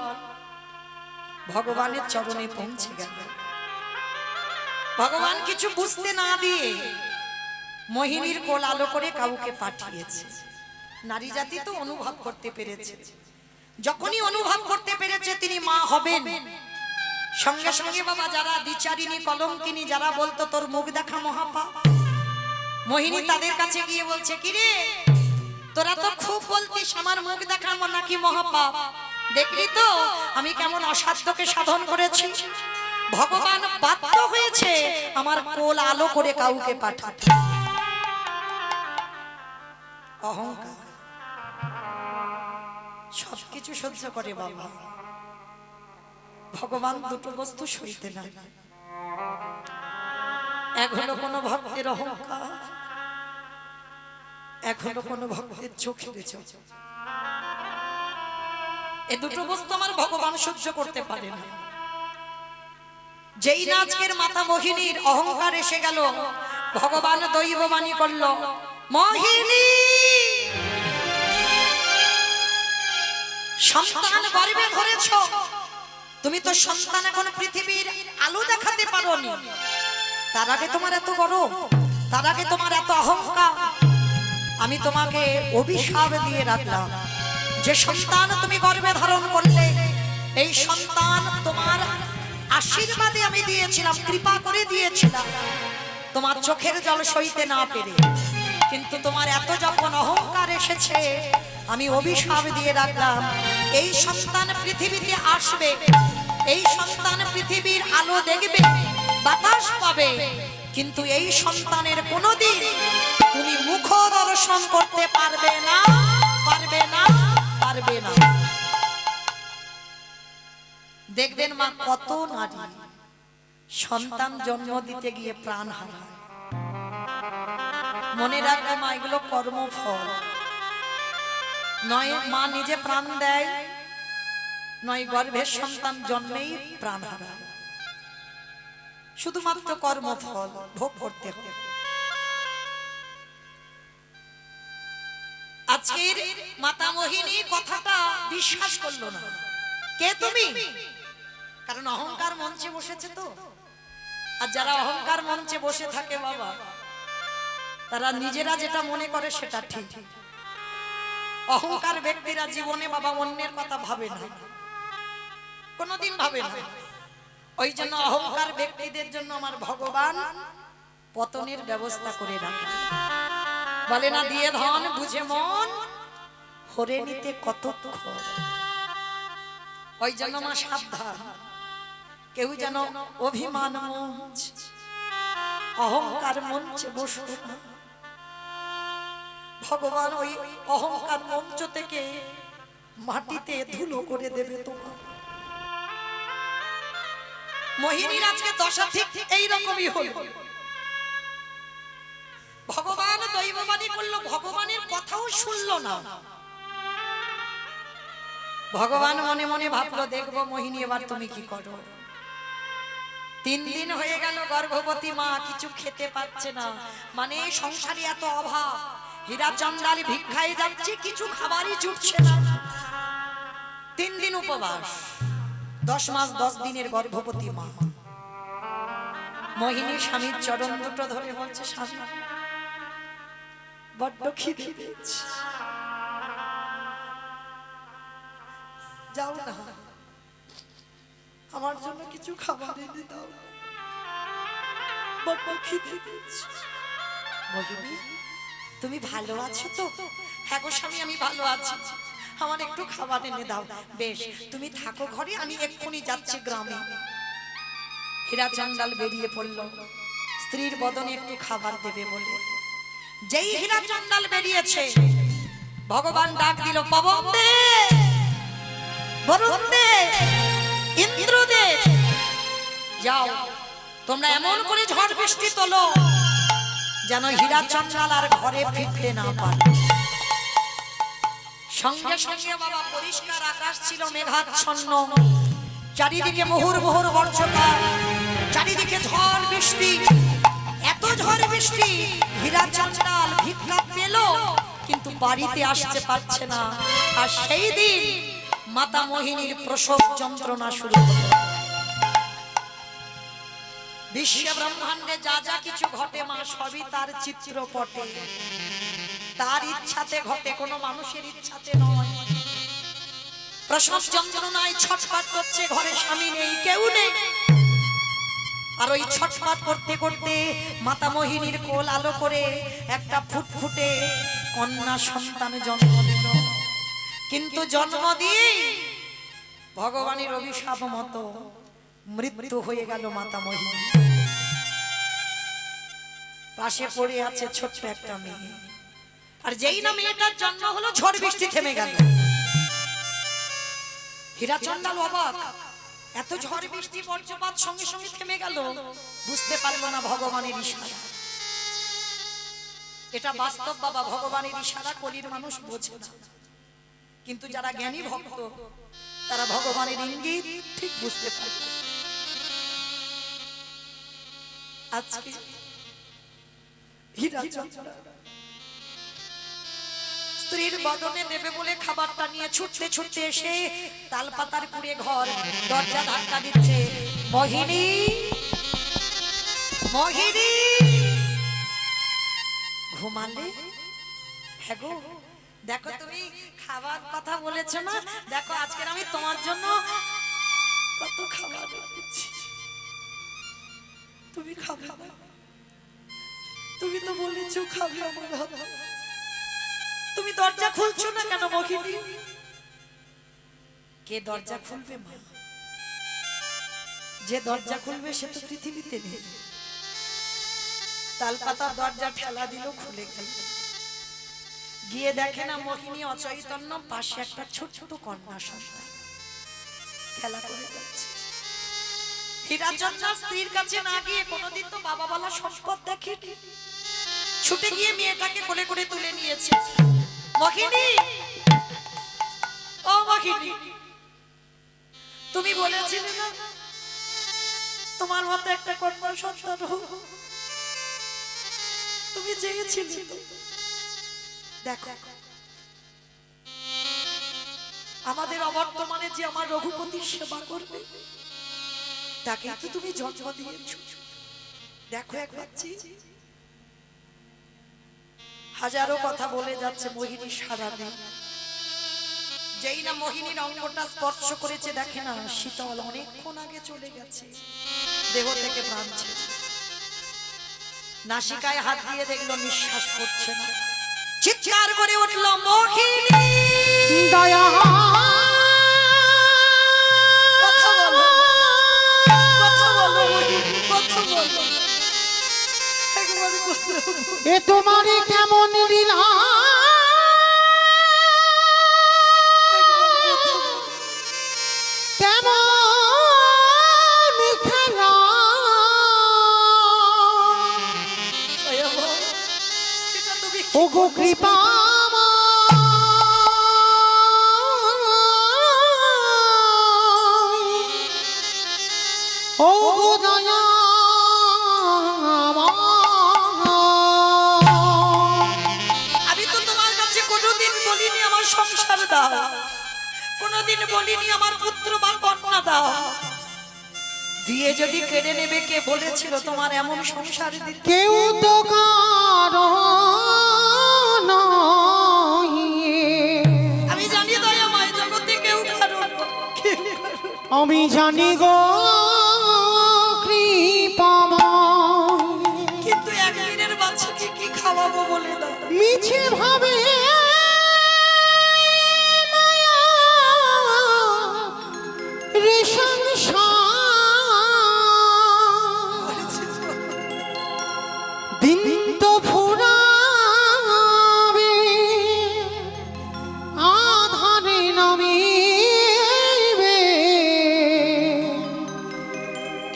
ভগবানের চরণে পৌঁছে গেল। ভগবান কিছু বুঝতে না দিয়ে মোহিনীর কোল আলো করে কাউকে পাঠিয়েছে। নারী জাতি তো অনুভব করতে পেরেছে, যখনই অনুভব করতে পেরেছে তিনি মা হবেন, সঙ্গে সঙ্গে বাবা যারা দ্বিচারিণী কলঙ্কিনী যারা বলতো তোর মুখ দেখা মহাপাপ, মোহিনী তাদের কাছে গিয়ে বলছে, কিরে তোরা তো খুব বলতিস আমার মুখ দেখা নাকি মহাপাপ, দেখলি তো আমি কেমন অসাধ্যকে সাধন করেছি। ভগবান বাধ্য হয়েছে আমার কোল আলো করে কাউকে পাঠাতে। অহংকার সবকিছু সহ্য করে বাবা, ভগবান দুটো বস্তু সইতে না। এক হলো কোনো ভক্তের অহংকার, এখনো কোনো ভক্তের চোখে দেখেছ? এ দুটো বস্তু আমার ভগবান সহ্য করতে পারে না। যেই না আজকের মাতা মোহিনীর অহংকার এসে গেল, ভগবান দৈববাণী করল, মোহিনী সন্তান গর্ভে ধরেছ, তুমি তো সন্তান এখন পৃথিবীর আলো দেখাতে পারোনি, তার আগে তোমার এত গর্ব, তার আগে তোমার এত অহংকার। আমি তোমাকে অভিশাপ দিয়ে রাখলাম, যে সন্তান তুমি গর্ভে ধারণ করলে এই সন্তান তোমার আশীর্বাদে আমি দিয়েছিলাম, কৃপা করে দিয়েছিলাম, তোমার চোখের জল সইতে না পেরে। কিন্তু তোমার এত যখন অহংকার এসেছে, আমি অভিশাপ দিয়ে রাখলাম, এই সন্তান পৃথিবীতে আসবে, এই সন্তান পৃথিবীর আলো দেখবে, বাতাস পাবে, কিন্তু এই সন্তানের কোনোদিন তুমি মুখ দর্শন করতে পারবে না, পারবে না, পারবে না। দেখবেন মা, কত নারী সন্তান জন্ম দিতে গিয়ে প্রাণ হারায়। মনে রাখবে মা, এগুলো কর্মফল নয়। মা নিজে প্রাণ দেয় নয়, গর্ভের সন্তান জন্মেই প্রাণ হারায়। শুধুমাত্র কর্মফল ভোগ করতে হবে। আজকের মাতা মোহিনী কথাটা বিশ্বাস করলো না। কে তুমি? কারণ অহংকার মঞ্চে বসেছে তো। আর যারা অহংকার মঞ্চে বসে থাকে বাবা, তারা নিজেরা যেটা মনে করে সেটা ঠিক। অহংকার ব্যক্তিরা জীবনে বাবা অন্যের কথা ভাবে না, কোনোদিন ভাবে না। ওই জন্য অহংকার ব্যক্তিদের জন্য আমার ভগবান পতনের ব্যবস্থা করে রাখে। বলে না, দিয়ে ধন বুঝে মন হরে নিতে কতক্ষণ। ওই জন্য মা সাবধান, কেউ যেন অভিমান মঞ্চ, অহংকার মঞ্চে বসো না। ভগবান ওই অহংকার মঞ্চ থেকে মাটিতে ধুলো করে দেবে তোমার। মোহিনীর আজকে দশা ঠিক এইরকমই হলো। ভগবান দৈববাণী করলো, ভগবানের কথাও শুনলো না। ভগবান মনে মনে ভাবলো, দেখবো মোহিনী এবার তুমি কি করো। 3 দিন হয়ে গেল গর্ভবতী মা, কিছু খেতে পাচ্ছে না। মানে সংসারে এত অভাব, হীরা চন্দাল ভিক্ষায় যাচ্ছে, কিছু খাবারই জুটছে না। 3 দিন উপবাস, 10 মাস 10 দিনের গর্ভবতী মা। মোহিনী স্বামীর চরণ দুটো ধরে বলছে, স্বামী বড্ড খিদে পেয়েছে, যাও না আমার জন্য কিছু খাবার এনে দাও, বড্ড খিদে পেয়েছে। মোহিনী, তুমি ভালো আছো তো? হ্যাঁ গো স্বামী, আমি ভালো আছি, আমার একটু খাবার এনে দাও। বেশ, তুমি থাকো ঘরে, আমি এক্ষুনি যাচ্ছি গ্রামে। হীরা চন্দাল বেরিয়ে পড়ল স্ত্রীর বদনে একটু খাবার দেবে বলে। যেই হীরা চন্দাল বেরিয়েছে, ভগবান ডাক দিল, পবন দে, বরুণ দে, ইন্দ্রদেব, যাও তোমরা এমন করে ঝড় বৃষ্টি তোলো যেন হীরা চন্দাল আর ঘরে ফিরতে না পারে। সঙ্গে সঙ্গে বাবা পরিষ্কার আকাশ ছিল মেঘাচ্ছন্ন, চারিদিকে মোহর মোহর বর্ষপাত, চারিদিকে ঝড় বৃষ্টি। এত ঝড় বৃষ্টি, হীরা চন্দাল ভিক্ষা পেল কিন্তু বাড়িতে আসতে পারছে না। আর সেই দিন মাতা মোহিনীর প্রসব যন্ত্রণা শুরু হলো। বিশ্ব ব্রহ্মাণ্ডে যা যা কিছু ঘটে মা, সবই তার চিত্রপটে, তার ইচ্ছাতে ঘটে, কোনো মানুষের ইচ্ছাতে নয়। প্রসব যন্ত্রণায় ছটফট করছে, ঘরে স্বামী নেই, কেউ নেই। আর ওই ছটফট করতে করতে মাতা মোহিনীর কোল আলো করে একটা ফুটফুটে কন্যা সন্তান জন্ম দিল। কিন্তু জন্ম দিয়ে ভগবানের অভিশাপ মতো মৃত্যু হয়ে গেল মাতা মোহিনী। পাশে পড়ে আছে ছোট্ট একটা মেয়ে। আর যেই না মেয়েটার জন্ম হলো, ঝড় বৃষ্টি থেমে গেল। হীরা চন্দাল অবাক, এত ঝড় বৃষ্টি বজ্রপাত সঙ্গে সঙ্গে থেমে গেল, বুঝতে পারলো না ভগবানের ইশারা। এটা বাস্তব বাবা, ভগবানের ইশারা কলির মানুষ বোঝে না, কিন্তু যারা জ্ঞানী ভক্ত তারা ভগবানের ইঙ্গিত ঠিক বুঝতে পারে। আজকে হীরাচন্দ্র স্ত্রীর বদনে দেবে বলে খাবারটা নিয়ে ছুটতে ছুটতে এসে তালপাতার কুড়ে ঘর দরজা ধাক্কা দিচ্ছে। মোহিনী, মোহিনী, ঘুমালে? হ্যাঁ গো, দেখো তুমি খাবার কথা বলেছো না, দেখো আজকের আমি তোমার জন্য কত খাবার রেখেছি। তুমি খাবে না, তুমি তো বলেছো খাবে আমার হাত। তুমি দরজা খুলছো না কেন মোহিনী? কে দরজা খুলবে মা? যে দরজা খুলবে সে তো পৃথিবীতে নেই। তালপাতার দরজা ঠেলা দিল, খুলে গেল। গিয়ে দেখে না মোহিনী অচৈতন্য, পাশে একটা ছোট্ট কন্যা সন্তান খেলা করে যাচ্ছে। হীরাচন্দ্র স্ত্রীর কাছে না গিয়ে কোনোদিন তো বাবা বলা সম্পদ দেখেনি, ছুটে গিয়ে মেয়েটাকে কোলে করে তুলে নিয়েছে। মোহিনী, ও মোহিনী, তুমি বলেছিলে না তোমার মতো একটা কন্যা সন্তান হোক, তুমি চেয়েছিলে তো। দেখো আমাদের অবর্তমানে যে আমার রঘুপতির সেবা করবে তাকে তো তুমি জন্ম দিয়েছো। দেখো একবার হাজারো কথা বলে যাচ্ছে, মোহিনী সারা নেই। যেই না মোহিনীর অঙ্গটা স্পর্শ করেছে দেখে না শীতল অনেকক্ষণ আগে চলে গেছে, দেহ থেকে প্রাণ ছেড়ে। নাসিকায় হাত দিয়ে দেখলো নিঃশ্বাস পড়ছে না, চিৎকার করে উঠল মোহিনী
দয়া
কথা বলো, কথা বলো মোহিনী, কথা বলো, একবার কথা বলো।
এ তোমারই কেমন লীলা, কেমন খেলা,
এটা তুমি
ওগো কৃপা ওগো দয়া
আমি তো তোমার কাছে কোনোদিন বলিনি আমার সংসার দাও, কোনোদিন বলিনি আমার পুত্র বা কন্যা দাও। দিয়ে যদি কেড়ে নেবে কে বলেছিল তোমার এমন সংসার দিতে?
কেউ তো কারো নয়।
আমি জানি দয়াময় জগতে কেউ কারণ,
আমি জানি গো কৃপাময়,
কিন্তু একদিনের বাচ্চাকে কি খাওয়াবো বলে দাও।
মিছে ভাবে মায়া রে সংসার, দিন তো ফুরাবে আধারে নামিবে,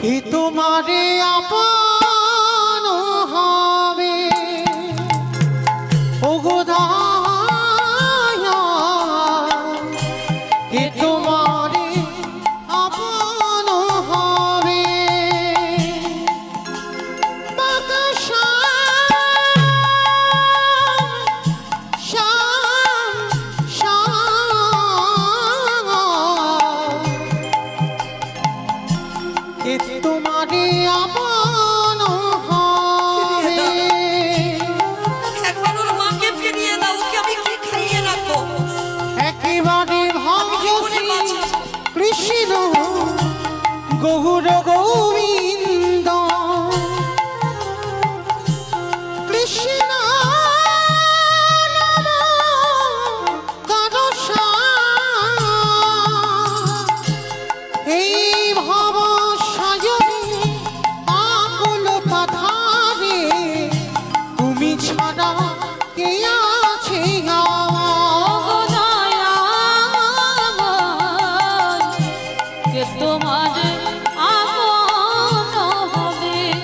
কি তোমারে আপন হবে ওগো দয়া, কি তোমারে আপন হবে। বাতাসা শাম শাম, কে তোমারে আপন হবে।
একবার ওর মাকে ফিরিয়ে দাও, ওকে আমি কি খাইয়ে রাখবো?
একেবারে
আমি কি করে
ভজছি
বাঁচবো?
কৃষ্ণ গৌর গোবিন্দ, কৃষ্ণ নাম করসা, এই ভব সায়নে আকুল পাথারে তুমি ছাড়া কে আছে আমার?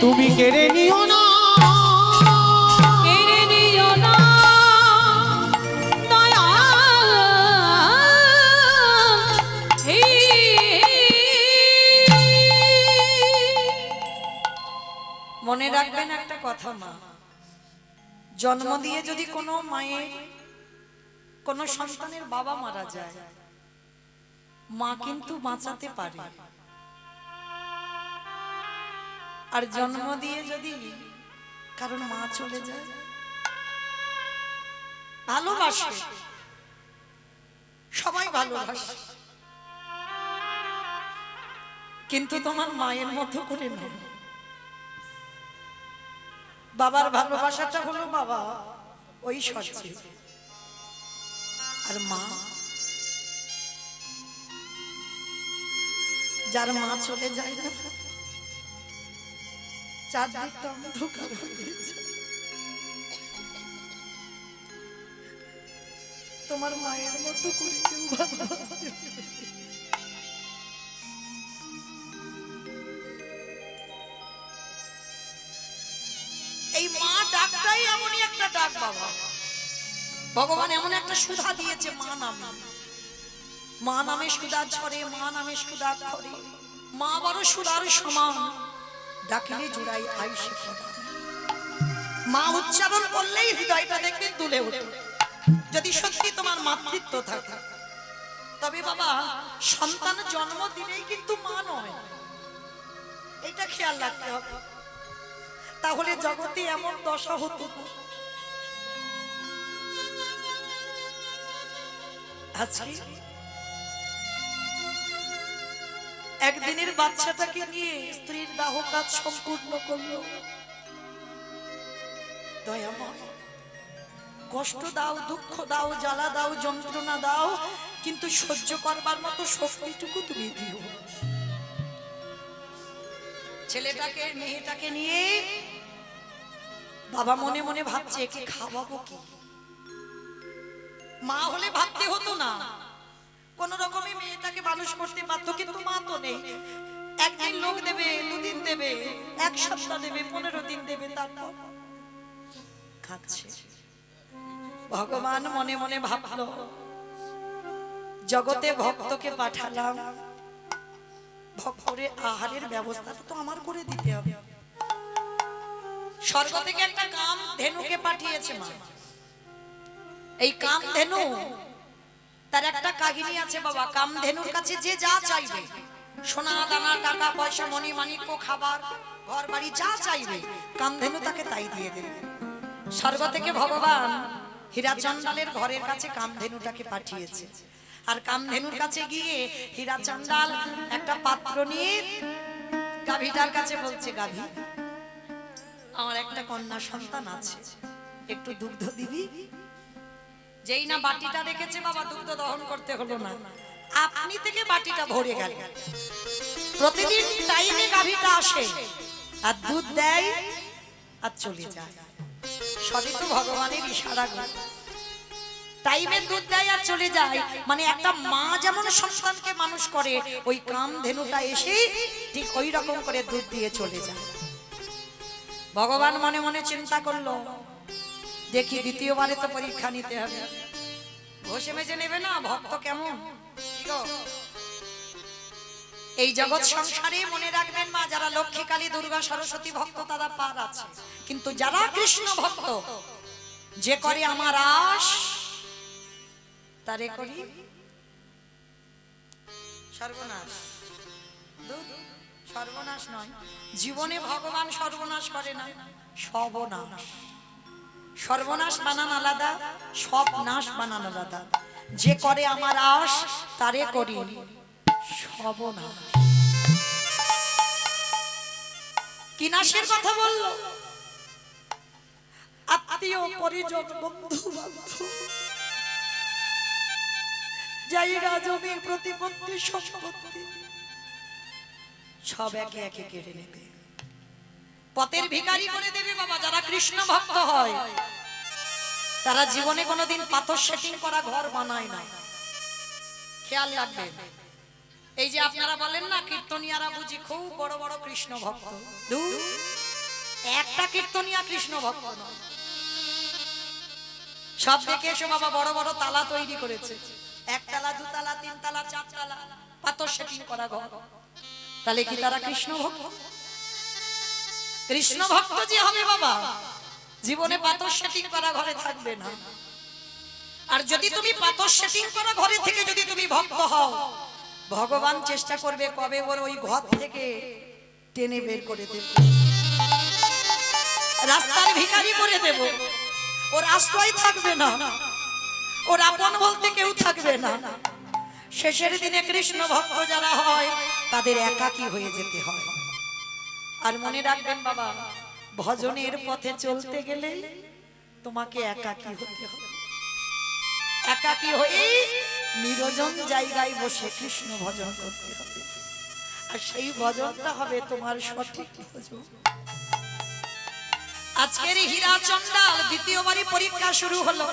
তুমি কেড়ে নিও না,
কেড়ে নিও
রাখবেন একটা কথা মা, জন্ম দিয়ে যদি কোনো মায়ের কোনো সন্তানের বাবা মারা যায়, মা কিন্তু বাঁচাতে পারে। আর জন্ম দিয়ে যদি কারণ মা চলে যায়, ভালোবাসে, সবাই ভালোবাসে, কিন্তু তোমার মায়ের মতো করে না। বাবার ভালোবাসাটা হলো বাবা ওই সচ্ছে, আর মা, যার মা চলে যায় না, চারদিকটা অন্ধকার হয়ে যায়। তোমার মায়ের মতো করে কেউ ভালোবাসতে পারে? এই মা ডাকটাই এমনই একটা ডাক বাবা, ভগবান এমন একটা সুধা দিয়েছে মা নামে। মা নামে সুধা ঝরে, মা নামে সুধা খরে, মা বড় সুধার সমান, ডাকিলে জুড়াই আইসে পড়া। মা উচ্চারণ করলেই হৃদয়টা দেখবে দুলে ওঠে, যদি সত্যি তোমার মাতৃত্ব থাকে। তবে বাবা, সন্তান জন্ম দিলেই কিন্তু মা নয়, এটা খেয়াল রাখতে হবে। তাহলে জগতে এমন দশা হতো না। আজকে একদিনের বাচ্চাটাকে নিয়ে স্ত্রীর দাহ কাজ সম্পূর্ণ করলো। দয়াময়, কষ্ট দাও, দুঃখ দাও, জ্বালা দাও, যন্ত্রণা দাও, কিন্তু সহ্য করবার মতো শক্তিটুকু তুমি দিও। ছেলেটাকে মেয়েটাকে নিয়ে বাবা মনে মনে ভাবছে একে খাওয়াবো কি। মা হলে ভাবতে হতো না, কোন রকমে মেয়েটাকে মানুষ করতে পারতো, কিন্তু মা তো নেই। একদিন লোক দেবে, দুদিন দেবে, এক সপ্তাহ দেবে, 15 দিন দেবে, তারপর খাচ্ছে। ভগবান মনে মনে ভাবলো, জগতে ভক্তকে পাঠালাম, ভক্তরে আহারের ব্যবস্থাটা তো আমার করে দিতে হবে। স্বর্গ থেকে একটা কাম ধেনুকে পাঠিয়েছে মা। এই কাম ধেনু, তার একটা কাহিনী আছে বাবা। কাম ধেনুর কাছে যে যা চাইবে, সোনা দানা, টাকা পয়সা, মণি মাণিক্য, খাবার, ঘর বাড়ি, যা চাইবে, কাম ধেনু তাকে তাই দিয়ে দেবে। স্বর্গ থেকে ভগবান হীরাচন্দালের ঘরের কাছে কামধেনুটাকে পাঠিয়েছে। আর কামধেনুর কাছে গিয়ে হীরাচন্দাল একটা পাত্র নিয়ে গাভীটার কাছে বলছে, গাভী, আমার একটা কন্যা সন্তান আছে, একটু দুগ্ধ দিবি। যেই না বাটিটা রেখেছে বাবা, দুগ্ধ দহন করতে হলো না, আপনি থেকে বাটিটা ভরে গেল। প্রতিদিন টাইমে গাভীটা আসে আর দুধ দেয় আর চলে যায়। সবই তো ভগবানের ইশারা। টাইমে দুধ দেয় আর চলে যায়, মানে একটা মা যেমন সন্তানকে মানুষ করে, ওই কামধেনুটা এসে ঠিক ওই রকম করে দুধ দিয়ে চলে যায়। ভগবান মনে মনে চিন্তা করলো, দেখি দ্বিতীয়বারে তো পরীক্ষা নিতে হবে, ঘষে মেজে নেবে না ভক্ত কেমন। এই জগৎ সংসারে মনে রাখবেন মা, যারা লক্ষ্মী, কালী, দুর্গা, সরস্বতী ভক্ত তারা পার আছে, কিন্তু যারা কৃষ্ণ ভক্ত, যে করে আমার আশ তারে করি সর্বনাশ। সর্বনাশ নয়, জীবনে ভগবান সর্বনাশ করে না, সর্বনাশ। সর্বনাশ বানান আলাদা, সব নাশ বানান আলাদা। যে করে আমার আশ তারে করি সর্বনাশ। কি নাশের কথা বললো? আত্মীয় পরিজন, বন্ধু বান্ধব, জায়গা জমি, প্রতিপত্তি, সম্পত্তি সব একে একে কেড়ে নেবে, পথের ভিখারি করে দেবে বাবা। যারা কৃষ্ণ ভক্ত হয় তারা জীবনে কোনোদিন পাথর সেটিং করা ঘর বানায় না, খেয়াল রাখবেন। এই যে আপনারা বলেন না কীর্তনিয়ারা বুঝি খুব বড় বড় কৃষ্ণ ভক্ত, একটা কীর্তনিয়া কৃষ্ণ ভক্ত নয়। সব দেখে এসো বাবা, বড় বড় তালা তৈরি করেছে, 1 তালা, 2 তালা, 3 তালা, 4 তালা, পাথর সেটিং করা ঘর। তাহলে কি তারা কৃষ্ণ ভক্ত? কৃষ্ণ ভক্ত যে হবে বাবা, জীবনে পাথর সেটিং করা ঘরে থাকবে না। আর যদি তুমি পাথর সেটিং করা ঘরে থেকে যদি তুমি ভক্ত হও, ভগবান চেষ্টা করবে কবে ওর ওই ঘর থেকে টেনে বের করে দেব, রাস্তার ভিখারি করে দেব, ওর আশ্রয় থাকবে না, ওর আপন বলতে কেউ থাকবে না। শেষের দিনে কৃষ্ণ ভক্ত যারা হয় তাদের একাকী হয়ে যেতে হয়। আর মনে রাখবেন বাবা, ভজনের পথে চলতে গেলে তোমাকে একাকী হতে হবে। একাকী হয়ে নিরজন জায়গায় বসে কৃষ্ণ ভজন করতে হবে। আর সেই ভজনটা হবে তোমার সঠিক ভজন। আজকের হীরা চন্ডাল দ্বিতীয়বারই পরীক্ষা শুরু হলো।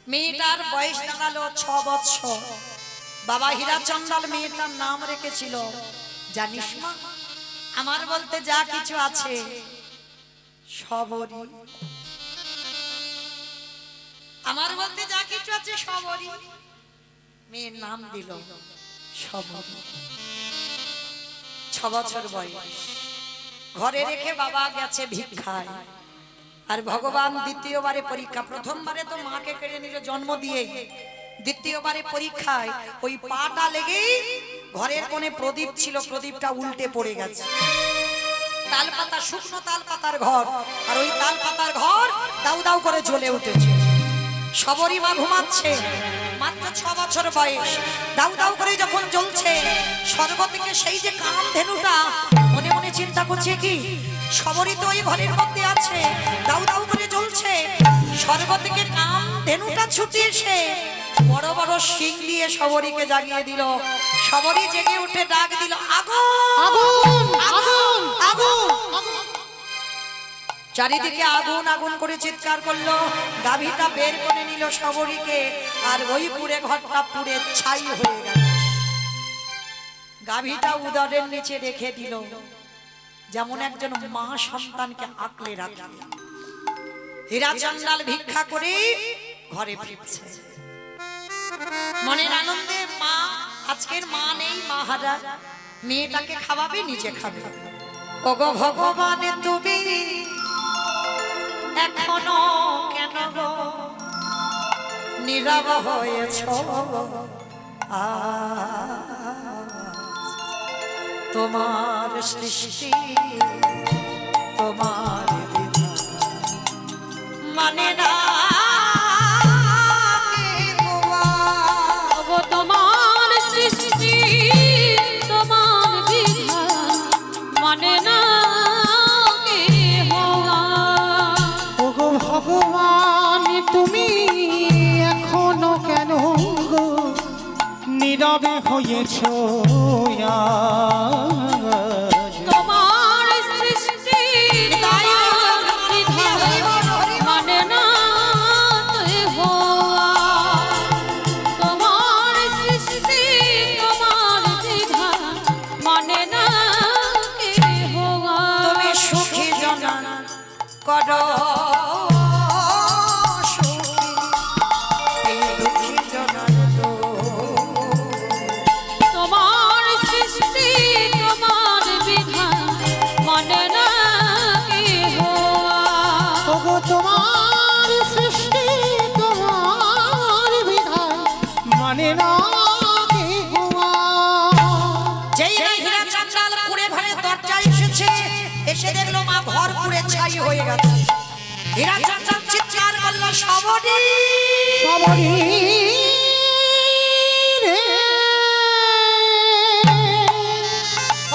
মেয়েটার বয়স দাঁড়ালো 6 বছর। বাবা হীরা চন্ডাল মেয়েটার নাম রেখেছিল জানিস মা? আমার বলতে যা কিছু আছে সবরই, আমার বলতে যা কিছু আছে সবরই। মেয়ের নাম দিল সবরী। 6 বছর বয়স, ঘরে রেখে বাবা গেছে ভিক্ষায়। আর ভগবান দ্বিতীয়বারে পরীক্ষা, প্রথমবারে তো মাকে কেড়ে নিল জন্ম দিয়ে, দ্বিতীয়বারে পরীক্ষায় ওই পাটা লেগেই ঘরের কোণে প্রদীপ ছিল, প্রদীপটা উল্টে পড়ে গেছে। তালপাতা, শুকনো তালপাতার ঘর, আর ওই তালপাতার ঘর দাউ দাউ করে জ্বলে উঠেছে। সবরী মা ঘুমাচ্ছে, মাত্র 6 বছর বয়স, দাউ দাউ করে যখন জ্বলছে, স্বর্গ থেকে সেই যে কামধেনুটা মনে মনে চিন্তা করছে কি সবরী তো ওই ঘরের মধ্যে আছে, দাউ দাউ করে জ্বলছে। স্বর্গ থেকে কামধেনুটা ছুটে এসে বড় বড় শিং দিয়ে সবরীকে জাগিয়ে দিল। সবরী জেগে উঠে ডাক দিল আগুন
আগুন আগুন
আগুন।
আগুন।
চারিদিকে আগুন আগুন করে চিৎকার করলো। গাভীটা বের করে নিল সবরীকে, আর ওই পুরে ঘরটা পুড়ে ছাই হয়ে গেল। গাভীটা উদরের নিচে রেখে দিল, যেমন একজন মা সন্তানকে আঁকলে রাখে। হীরা চন্ডাল ভিক্ষা করে ঘরে ফিরছে, মনের আনন্দে। মা আজকের মা নেই, মা হারা, মেয়েটাকে খাওয়াবে, নিজে খাবে। ওগো ভগবান তুমি এখনো কেন গো নীরব হয়েছ? তোমার সৃষ্টি তোমার বিধান মানে না
ওগো তোমার সৃষ্টি তোমার বিধান মানে না কেহ আর।
ওগো ভগবান তুমি এখনো কেন গো নীরবে হয়েছ?
তোমার সৃষ্টি তোমার বিধান মানে না কেহ আর। তোমার সৃষ্টি তোমার বিধান মানে না কেহ আর।
তুমি সুখী জনা করো সুখী, এই দুঃখী জনার
তোমার সৃষ্টি তোমার বিধান মানে না কেহ আর।
ওগো তোমার সৃষ্টি তোমার বিধান মানে না কেহ আর।
যেই না হীরা চন্ডাল পুড়ে ঘরের দরজায় এসেছে, এসে দেখলো মা ঘর পুড়ে ছাই হয়ে গেছে। হীরা চন্ডাল চিৎকার করলো সবরী
সবরী রে।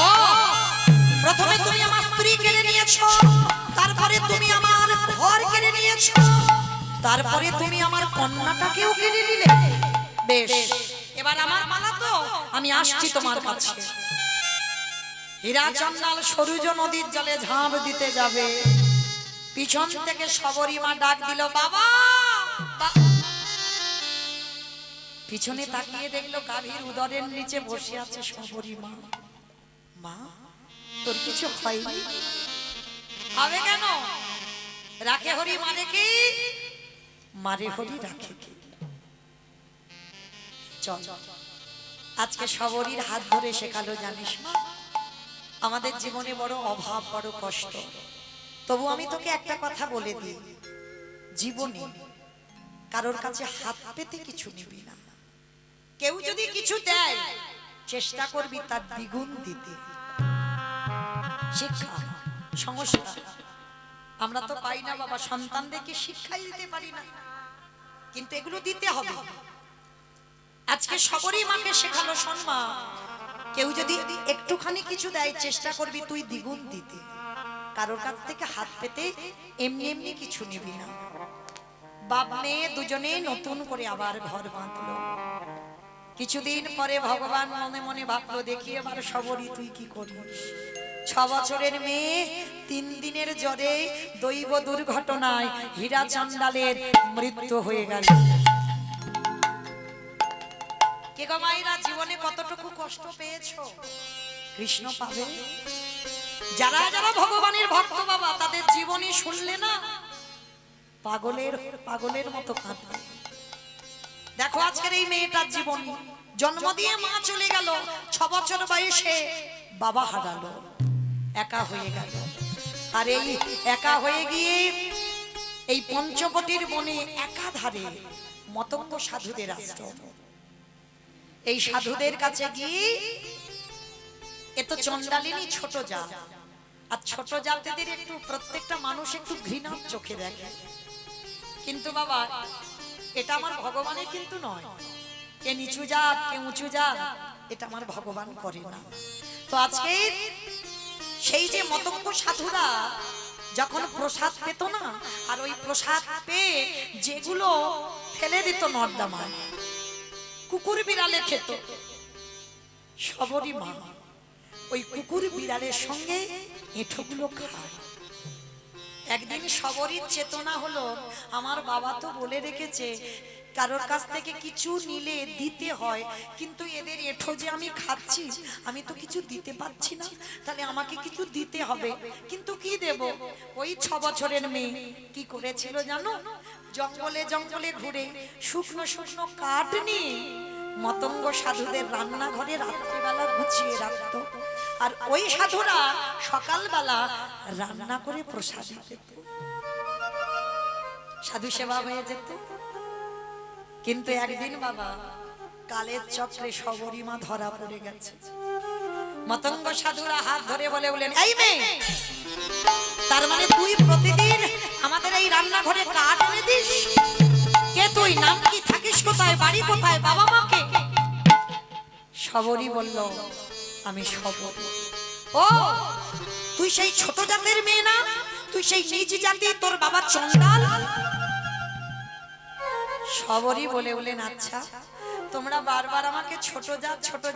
ও, প্রথমে তুমি আমার স্ত্রী কেড়ে নিয়েছো, তারপরে তুমি আমার ঘর কেড়ে নিয়েছো, তারপরে তুমি আমার কন্যাটাকেও কেড়ে নিলে। বেশ, এবার আমার মালা তো, আমি আসছি তোমার কাছে। হীরা চন্ডাল সরুজ নদীর জলে ঝাঁপ দিতে যাবে, পিছন থেকে সবরী মা ডাক দিল বাবা। পিছনে তাকিয়ে দেখলো গাভীর উদরের নিচে বসে আছে সবরী মা। মা, তোর কিছু হয়নি? হবে কেন? রাখে হরি মানে কি? মারে হরি রাখে কি? চল, আজকে সবরীর হাত ধরে শেখালো জানিস মা, আমাদের জীবনে বড় অভাব, বড় কষ্ট। তবু আমি তোকে একটা কথা বলে দিই, জীবনে কারোর কাছে হাত পেতে কিছু নিবি না। কেউ যদি কিছু দেয় চেষ্টা করবি তার দ্বিগুণ দিতে। শিক্ষা, সংস্কার আমরা তো পাই না বাবা, সন্তানদেরকে শিক্ষাই দিতে পারি না, কিন্তু এগুলো দিতে হবে। আজকে সবরই মাকে শেখালো, শোনমা, কেউ যদি একটুখানি কিছু দেয় চেষ্টা করবি তুই দ্বিগুণ দিতে। কারোর কাছ থেকে হাত পেতে এমনি এমনি কিছু নিবি না। বাপ মেয়ে দুজনে নতুন করে আবার ঘর বাঁধলো। কিছুদিন পরে ভগবান মনে মনে ভাবলো, দেখি এবার সবরই তুই কি করিস। 6 বছরের মেয়ে 3 দিনের জ্বরে দৈব দুর্ঘটনায় হীরা চান্ডালের মৃত্যু হয়ে গেল। কে গো মায়েরা, জীবনে কতটুকু কষ্ট পেয়েছো? কৃষ্ণ পাবে। যারা যারা ভগবানের ভক্ত বাবা, তাদের জীবনী শুনলে না পাগলের মতো কাঁদবে। দেখো আজকের এই মেয়েটার জীবন, জন্ম দিয়ে মা চলে গেল, 6 বছর বয়সে বাবা হারালো, একা হয়ে গেল। আর এই একা হয়ে গিয়ে এই পঞ্চবটির বনে একাধারে মতঙ্গ সাধুদের আশ্রম। এই সাধুদের কাছে গিয়ে, এ তো চন্ডালিনী ছোট জাত, আর ছোট জাতিদের একটু প্রত্যেকটা মানুষ একটু ঘৃণার চোখে দেখে। কিন্তু বাবা এটা আমার ভগবানের কিন্তু নয়, কে নিচু জাত কে উঁচু জাত এটা আমার ভগবান করে না। তো আজকে সেই যে মতঙ্গ সাধুরা যখন প্রসাদ পেত না, আর ওই প্রসাদ পেয়ে যেগুলো ফেলে দিত নর্দমায়, কুকুর বিড়ালে খেত, সবরই মা ওই কুকুর বিড়ালের সঙ্গে এঁঠোগুলো খায়। একদিন সবরই চেতনা হলো, আমার বাবা তো বলে রেখেছে কারোর কাছ থেকে কিছু নিলে দিতে হয়, কিন্তু এদের এঁঠো যে আমি খাচ্ছি, আমি তো কিছু দিতে পারছি না, তাহলে আমাকে কিছু দিতে হবে। কিন্তু কি দেব? ওই 6 বছরের মেয়ে কি করেছিল জানো? জঙ্গলে জঙ্গলে ঘুরে শুকনো শুকনো কাঠ নিয়ে মতঙ্গ সাধুদের রান্নাঘরে রাত্রিবেলা গুছিয়ে রাখতো, আর ওই সাধুরা সকালবেলা রান্না করে প্রসাদ পেত, সাধু সেবা হয়ে যেত। কিন্তু একদিন বাবা কালের চক্রে সবরী মা ধরা পড়ে গেছে। মতঙ্গ সাধুরা হাত ধরে বলেন, এই মেয়ে, তার মানে তুই প্রতিদিন আমাদের এই রান্নাঘরে কাঠ এনে দিস? কে তুই? নাম কি? থাকিস কোথায়? বাড়ি কোথায়? বাবা মাকে? সবরী বলল, আমি সবরী। ও তুই সেই ছোট জাতের মেয়ে না? তুই সেই নিজ জাতি, তোর বাবা চন্ডাল? সবরী বলেন, আচ্ছা তোমরা বারবার আমাকে ছোট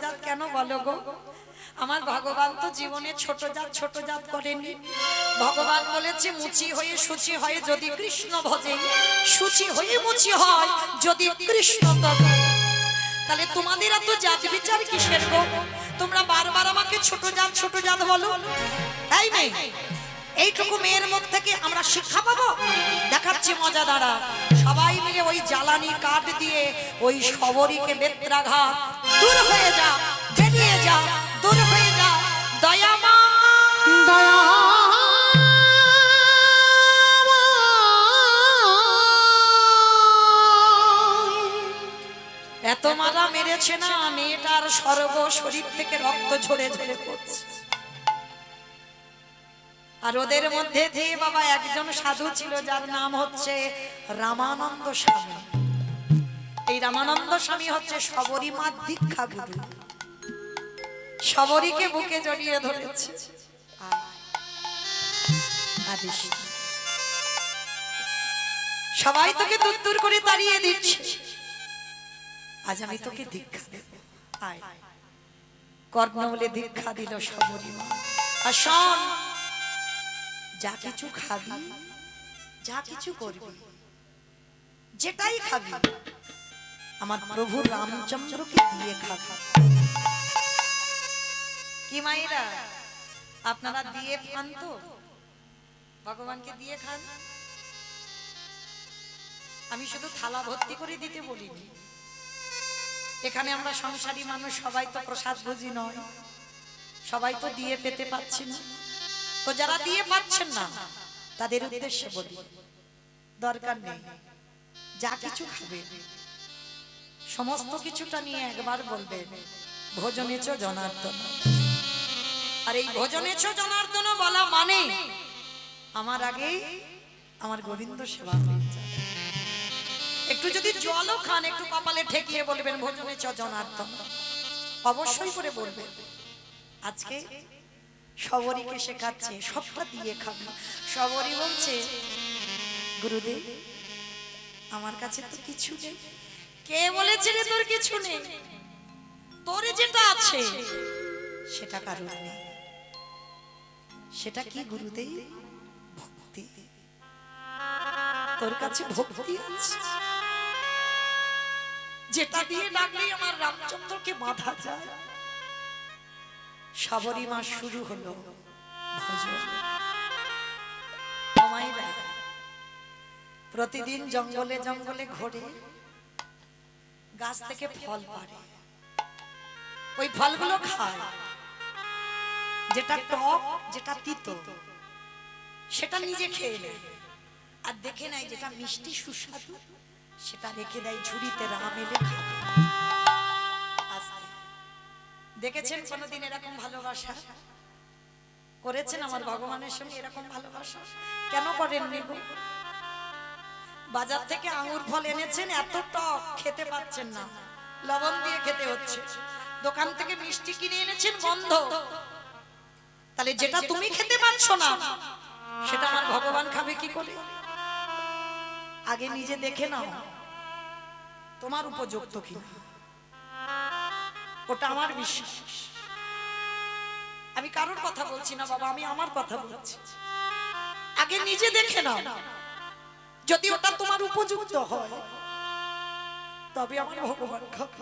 জাত কেন বলো গো? আমার ভগবান তো জীবনে ছোট জাত করেনি। ভগবান বলেছে, মুচি হয়ে শুচি হয় যদি কৃষ্ণ ভজে, শুচি হয়ে মুচি হয় যদি কৃষ্ণ তবে। তাহলে তোমাদের এত জাত বিচার কিসের গো? তোমরা বারবার আমাকে ছোট জাত বলো। তাই মেয়ে, এইটুকু মেয়ের মুখ থেকে আমরা শিক্ষা পাবো? দেখাচ্ছি মজা দাঁড়া। সবাই মিলে ওই জ্বালানি কাঠ দিয়ে ওই সবরীকে বেত্রাঘাত, দূর হয়ে যা, বেরিয়ে যা, দূর হয়ে যা, দয়ামা
দয়া
এত মারা মেরেছে না, মেয়েটার সর্ব শরীর থেকে রক্ত ঝরে ঝরে পড়ছে। আর ওদের মধ্যে যে বাবা একজন সাধু ছিল, যার নাম হচ্ছে রামানন্দ স্বামী। এই রামানন্দ স্বামী হচ্ছে সবরী মার দীক্ষা গুরু। সবরীকে বুকে জড়িয়ে ধরেছে। সবাই তোকে দূর দূর করে তাড়িয়ে দিচ্ছে, আজ আমি তোকে দীক্ষা দেব, আয়। কর্ণমূলে দীক্ষা দিল সবরী মা। আর শোন, যা কিছু খাবি, যা কিছু করবি, যেটাই খাবি আমার প্রভু রামচন্দ্রকে দিয়ে খাবি। কি মায়েরা, আপনারা দিয়ে খান তো? ভগবানকে দিয়ে খান? আমি শুধু থালা ভর্তি করে দিতে বলিনি। এখানে আমরা সংসারী মানুষ, সবাই তো প্রসাদ ভোজী নয়। সবাই তো দিয়ে পেতে পাচ্ছি না, তো যারা দিয়ে পাচ্ছেন না তাদের উদ্দেশ্যে বলি, দরকার নেই, যা কিছু খাবে সমস্ত কিছুটা নিয়ে একবার বলবেন ভোজনেছ জনার্দন। আর এই ভোজনেছ জনার্দন বলা মানে আমার আগে আমার গোবিন্দ সেবা হয়ে যায়। একটু যদি জলও খান একটু কপালে ঠেকিয়ে বলবেন ভোজনেছ জনার্দন, অবশ্যই করে বলবেন। আজকে সবরীকে শেখাচ্ছে সবটা দিয়ে খাবে। সবরী বলছে গুরুদেব আমার কাছে তো কিছু নেই। কে বলেছে রে তোর কিছু নেই? তোর যেটা আছে সেটা কারণ নেই। সেটা কি গুরুদেব? ভক্তি। তোর কাছে ভক্তি আছে, যেটা দিয়ে ডাকলেই আমার রামচন্দ্রকে বাঁধা যায়। সবরী মাস শুরু হলো ভজন। মায়েরা প্রতিদিন জঙ্গলে জঙ্গলে ঘোরে, গাছ থেকে ফল পাড়ে, ওই ফলগুলো খায়। যেটা টক যেটা তিতো সেটা নিজে খেয়ে নেয়, আর দেখে নেয় যেটা মিষ্টি সুস্বাদু সেটা রেখে দেয় ঝুড়িতে, রাম এলে খাবে। দেখেছেন কোনদিন এরকম ভালোবাসা করেছেন আমার ভগবানের সঙ্গে? এরকম ভালোবাসা কেন করেননি গো? বাজার থেকে আঙ্গুর ফল এনেছেন, এত টক খেতে পাচ্ছেন না, লবণ দিয়ে খেতে হচ্ছে। দোকান থেকে মিষ্টি কিনে এনেছেন, গন্ধ। তাহলে যেটা তুমি খেতে পাচ্ছ না সেটা আমার ভগবান খাবে কি করে? আগে নিজে দেখে নাও তোমার উপযুক্ত কিনা, ওটা আমার বিশ্বাস। আমি কারোর কথা বলছি না বাবা, আমি আমার কথা বলছি। আগে নিজে দেখে নাও, যদি ওটা তোমার উপযুক্ত হয় তবে আমার ভগবান খাবে।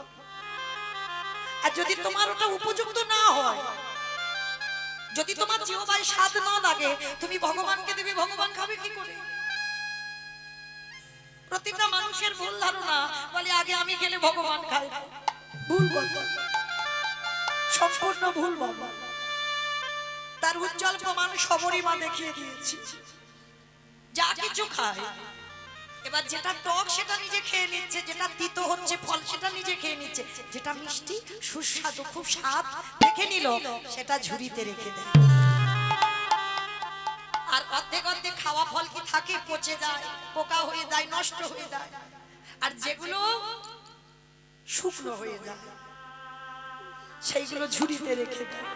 আর যদি তোমার ওটা উপযুক্ত না হয়, যদি তোমার জিহ্বায় স্বাদ না লাগে, তুমি ভগবানকে দেবে, ভগবান খাবে কি করে? প্রতিটা মানুষের ভুল ধারণা, বলে আগে আমি খেলে ভগবান খায়। ভুল কথা, সম্পূর্ণ ভুল বাবা। তার উজ্জ্বল প্রমাণ সবরী মা দেখিয়ে দিয়েছি। যা কিছু খায়, এবার যেটা টক সেটা নিজে খেয়ে নিচ্ছে, যেটা তিতো হচ্ছে ফল সেটা নিজে খেয়ে নিচ্ছে, যেটা মিষ্টি সুস্বাদু খুব স্বাদ দেখে নিল সেটা ঝুড়িতে রেখে দেয়। আর অর্ধেক অর্ধেক খাওয়া ফল কি থাকে? পচে যায়, পোকা হয়ে যায়, নষ্ট হয়ে যায়। আর যেগুলো শুকনো হয়ে যায় সেইগুলো ঝুড়িতে রেখে দেয়।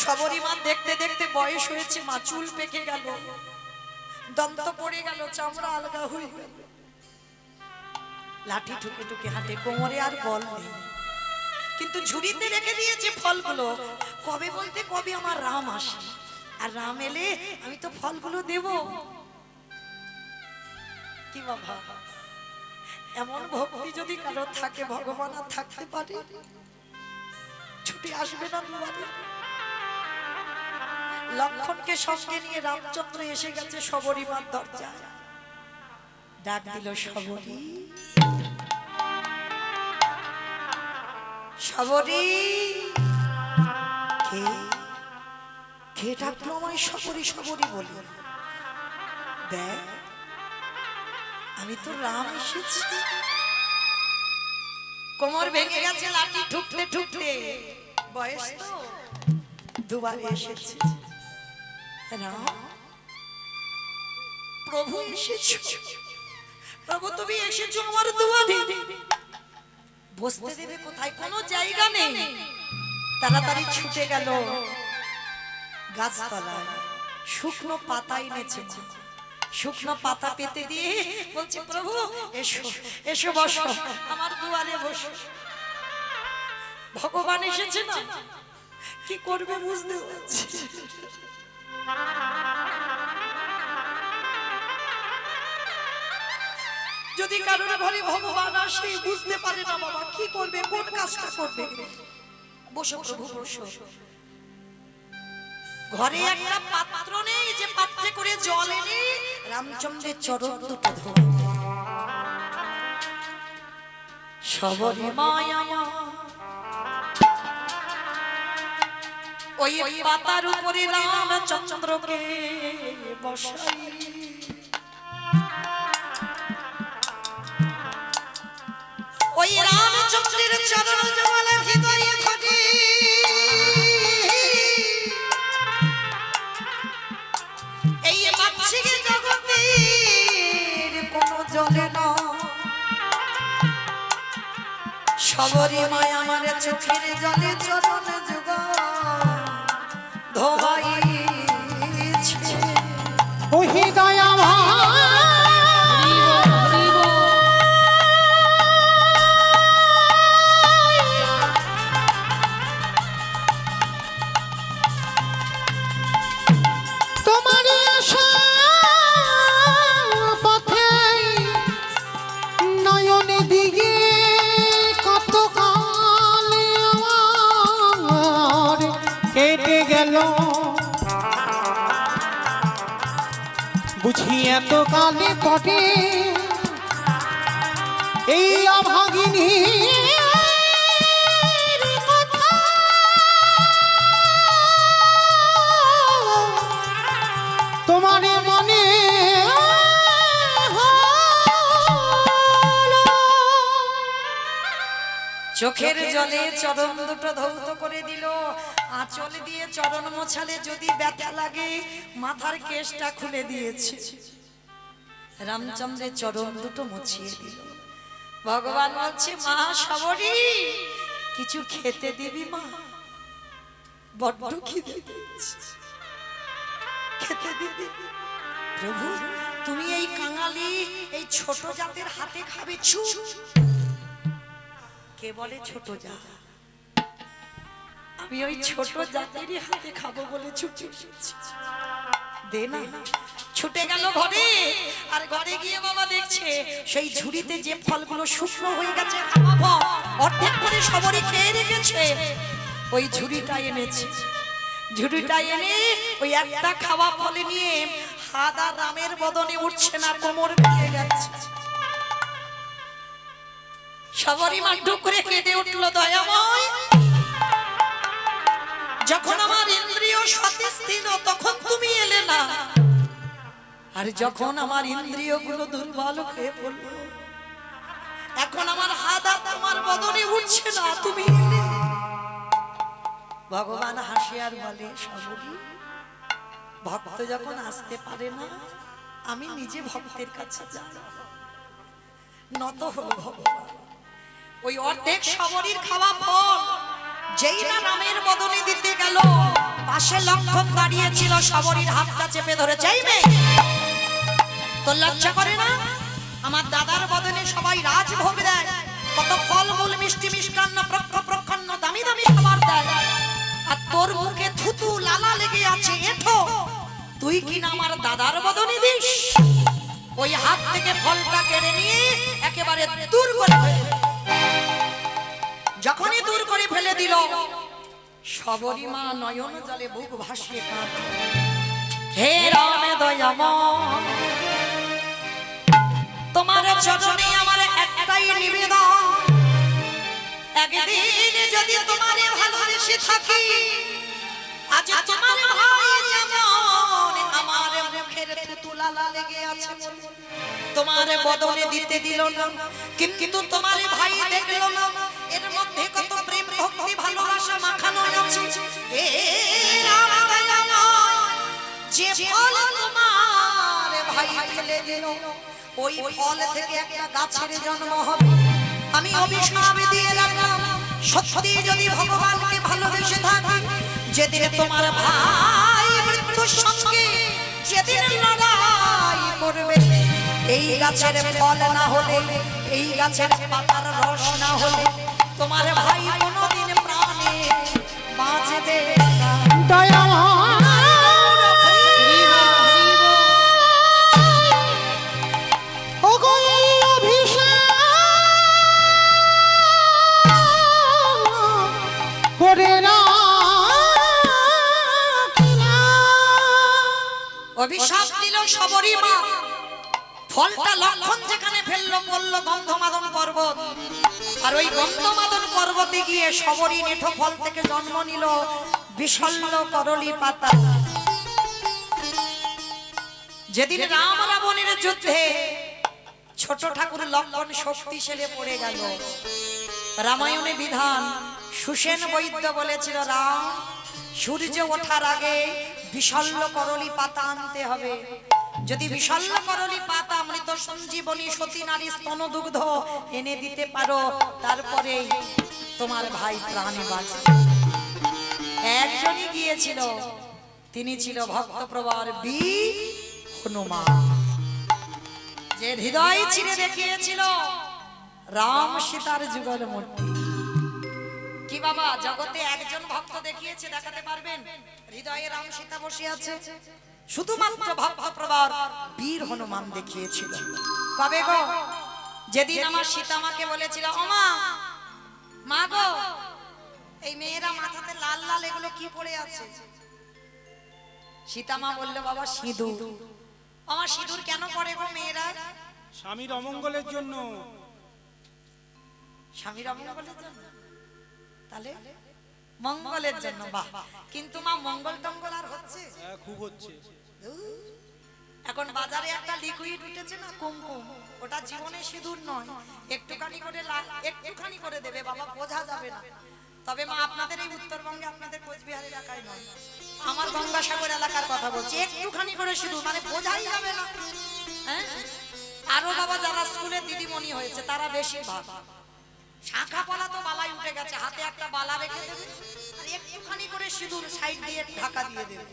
সবরী মা দেখতে দেখতে বয়স হয়েছে, মা চুল পেকে গেল, দন্ত পড়ে গেল, চামড়া আলগা হয়ে গেল, লাঠি ঠুকে ঠুকে হাঁটে, কোমরে আর বল নেই। কিন্তু ঝুড়িতে রেখে দিয়েছে ফলগুলো। কবে বলতে কবে আমার রাম আসে, আর রাম এলে আমি তো ফলগুলো দেব। কি বাবা, এমন ভক্তি যদি কারো থাকে, ভগবান আর থাকতে পারে? ছুটে আসবে না দুয়ারে? লক্ষণকে সঙ্গে নিয়ে রামচন্দ্র এসে গেছে সবরী মার দরজায়। ডাক দিল সবরী, সবরী। কে ডাকলো আমায় সবরী সবরী বলি? দেখ আমি তো রাম এসেছি। কোমর ভেঙে গেছে, লাঠি ঠুকতে ঠুকতে, বয়স তো দুবারে এসেছে। রাম, প্রভু এসেছো, প্রভু তুমি এসেছো আমার দুয়ারে। বসতে দেবে কোথায়? কোনো জায়গা নেই। তাড়াতাড়ি ছুটে গেল গাছতলায়, শুকনো পাতা এনেছে। শুকনো পাতা পেতে দিয়ে বলছে প্রভু এসো এসো, বসো আমার দুয়ারে বসো। ভগবান এসেছে না, কি করবে বুঝতে পারছি। যদি কারোর ঘরে ভগবান আসে বুঝতে পারে না বাবা কি করবে, কোন কাজটা করবে। বসো প্রভু বসো। ঘরে একটা পাত্র নেই যে পাত্রে করে জল এনে রামচন্দ্রের চরণ দুটো ধোয়া। সবরী মায়া ওই পাতার উপরে রামচন্দ্রকে বসাই ওই রামচন্দ্রের চরণ যুগল হৃদয়ে ঘটে এই বাচ্চিকে জগতের কোনো জলে না সবরি মায় আমার চোখের জলে চরণ যুগ ধোয়াইছে
ও হৃদয় আমার তোমার আশা পথে নয়নে দিকে কত কালে আমার কেটে গেল বুঝি এত কালে পটে এই অভাগিনী তোমারে মনে
চোখের জলে চরণ দুটো ধৌত করে দিল আঁচল দিয়ে চরণ মোছালে যদি ব্যথা লাগে মাথার কেশটা খুলে দিয়েছে রামচন্দ্রের চরণ দুটো মুছিয়ে দিল ভগবান বলছে মা সবরি কিছু খেতে দিবি মা বড্ড খিদে পেয়েছে খেতে দিবি প্রভু তুমি এই কাঙালি এই ছোট জাতের হাতে খাবে চুপ কে বলে ছোট জাত আমি ওই ছোট জাতেরই হাতে খাবো বলে ছুটে এসেছি দে না ছুটে গেল ঘরে আর ঘরে গিয়ে বাবা দেখছে সেই ঝুড়িতে যে ফলগুলো শুকনো হয়ে গেছে খাওয়া ফল অর্ধেক করে সবরই খেয়ে রেখেছে ওই ঝুড়িটা এনেছে ঝুড়িটা এনে ওই একটা খাওয়া ফলে নিয়ে হাত আর রামের বদনে উঠছে না কোমর ভেঙে গেছে সবরই মাঠ করে কেঁদে উঠলো দয়াময় যখন আমার ইন্দ্রিয় সতেজ ছিল তখন তুমি এলে না আর যখন আমার ইন্দ্রিয়গুলো দুর্বল হয়ে পড়লো এখন আমার হাত আর তোমার বদনে উঠছে না তুমি এলে ভগবান হাসি আর বলে সবরি ভক্ত যখন আসতে পারে না আমি নিজে ভক্তের কাছে যাই নত হলো ভগবান ওই অর্ধেক সবরীর খাওয়া ফল যেই না রামের বদনে দিতে গেল পাশে লক্ষণ দাঁড়িয়েছিল সবরীর হাতটা চেপে ধরে চাইবে তোর লজ্জা করে না আমার দাদার বদনে সবাই রাজভোগ দেয় কত ফল মূল মিষ্টি মিষ্টান্ন প্রক্ষন্ন দামি দামি খাবার দেয় আর তোর মুখে থুতু লালা লেগে আছে এঠো তুই কি না আমার দাদার বদনে দিস ওই হাত থেকে ফলটা কেড়ে নিয়ে একেবারে দূর করে ফেলে যখনই দূর করে ফেলে দিল সবরী মা নয়ন জলে বুক ভাসিয়ে কাঁদে হে রাম দয়াময় তোমার চরণে আমার একটাই নিবেদন একদিন যদি তোমারে ভালোবেসে থাকি আজ তোমার ভাই যেমন আমার মুখের থুতু লালা লেগে আছে তোমার বদনে দিতে দিল না কিন্তু তোমার ভাই দেখলো না এর মধ্যে কত প্রেম ভক্তি ভালোবাসা মাখানো আছে এ রাম দয়াময় যে ফল তোমার ভাই ফেলে দিল ওই ফল থেকে একটা গাছের জন্ম হবে আমি অভিশাপ দিয়ে রাখলাম সত্যি যদি ভগবানকে ভালোবেসে থাকি যেদিন তোমার ভাই মৃত্যুর সঙ্গে যেদিন লড়াই করবে এই গাছের ফল না হলে এই গাছের পাতার রস না হলে তোমার ভাই কোনোদিন প্রাণে বাঁচবে না
দয়াময় ওগো এই অভিশাপ করে
অভিশাপ দিল সবরী মা ফলটা লক্ষণ যেখানে ফেললো বললো গন্ধমাদন পর্বত আর ওই গন্ধমাদন পর্বতে গিয়ে সবরী নেঠো ফল থেকে জন্ম নিল বিশল্য করলি পাতা। যেদিন রাম রাবণের যুদ্ধে ছোট ঠাকুর লক্ষণ শক্তিশালী পড়ে গেল, রামায়ণে বিধান সুসেন বৈদ্য বলেছিল, রাম সূর্য ওঠার আগে বিশল্য করলি পাতা আনতে হবে। যদি বিশল্য করলি পাতা, মৃত সঞ্জীবনী, সতী নারী স্তন দুগ্ধ এনে দিতে পারো, তারপরেই তোমার ভাই প্রাণে বাঁচবে। একজনই গিয়েছিল, তিনি ছিল ভক্তপ্রবর বীর হনুমান, যে হৃদয় চিরে দেখিয়েছিল রাম সীতার যুগল মূর্তি। কি বাবা, জগতে একজন ভক্ত দেখিয়েছে, দেখাতে পারবেন হৃদয়ে রাম সীতা বসে আছে? শুধুমাত্র ভক্তপ্রবর বীর হনুমান দেখিয়েছিল। কবে গো? যেদিন আমার সীতা মাকে বলেছিল, ওমা মা গো, এই মেয়েরা মাথাতে লাল লাল এগুলো কি পড়ে আছে? সীতা মা বললো, বাবা সিঁদুর। আমার সিঁদুর কেন পড়ে গো মেয়েরা?
স্বামীর অমঙ্গলের জন্য।
স্বামীর অমঙ্গলের জন্য? তাহলে মঙ্গলের জন্য। বাহ, কিন্তু মা মঙ্গল টঙ্গল আর হচ্ছে?
খুব হচ্ছে।
এখন বাজারে একটা লিকুইড উঠেছে না, কুমকুম, ওটা জীবনে সিঁদুর নয়, একটুখানি করে দেবে বাবা, বোঝা যাবে না। তবে মা আপনাদের এই উত্তরবঙ্গে, আপনাদের কোচবিহার এলাকায় নয়, আমার গঙ্গাসাগর এলাকার কথা বলছি, একটুখানি করে সিঁদুর, মানে বোঝাই যাবে না। হ্যাঁ, আরো বাবা যারা স্কুলের দিদিমণি হয়েছে তারা বেশি ভাব, শাখা পলা তো বালাই উঠে গেছে, হাতে একটা বালা রেখে দেবে আর একটুখানি করে সিঁদুর সাইড দিয়ে ঢাকা দিয়ে দেবে,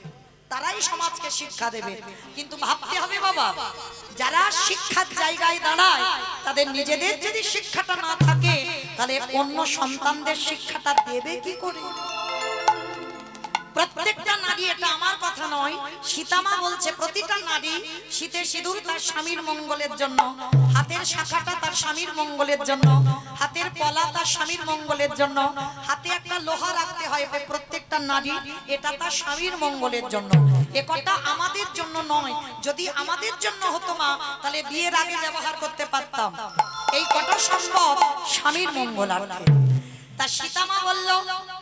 তারাই সমাজকে শিক্ষা দেবে। কিন্তু ভাবতে হবে বাবা, যারা শিক্ষার জায়গায় দাঁড়ায় তাদের নিজেদের যদি শিক্ষাটা না থাকে, তাহলে অন্য সন্তানদের শিক্ষাটা দেবে কি করে? প্রত্যেকটা নারী, এটা আমার কথা নয়, সীতামা বলছে প্রতিটা নারী শীতে সিঁদুর তার স্বামীর মঙ্গলের জন্য, হাতের শাখাটা তার স্বামীর মঙ্গলের জন্য, হাতের পলা তার স্বামীর মঙ্গলের জন্য, হাতে একটা লোহা রাখতে হয় প্রত্যেকটা নারী, এটা তার স্বামীর মঙ্গলের জন্য। একটা আমাদের জন্য নয়, যদি আমাদের জন্য হতো মা, তাহলে বিয়ের আগে ব্যবহার করতে পারতাম। এই কটা সম্ভব স্বামীর মঙ্গলার্থে। তা সীতামা বলল,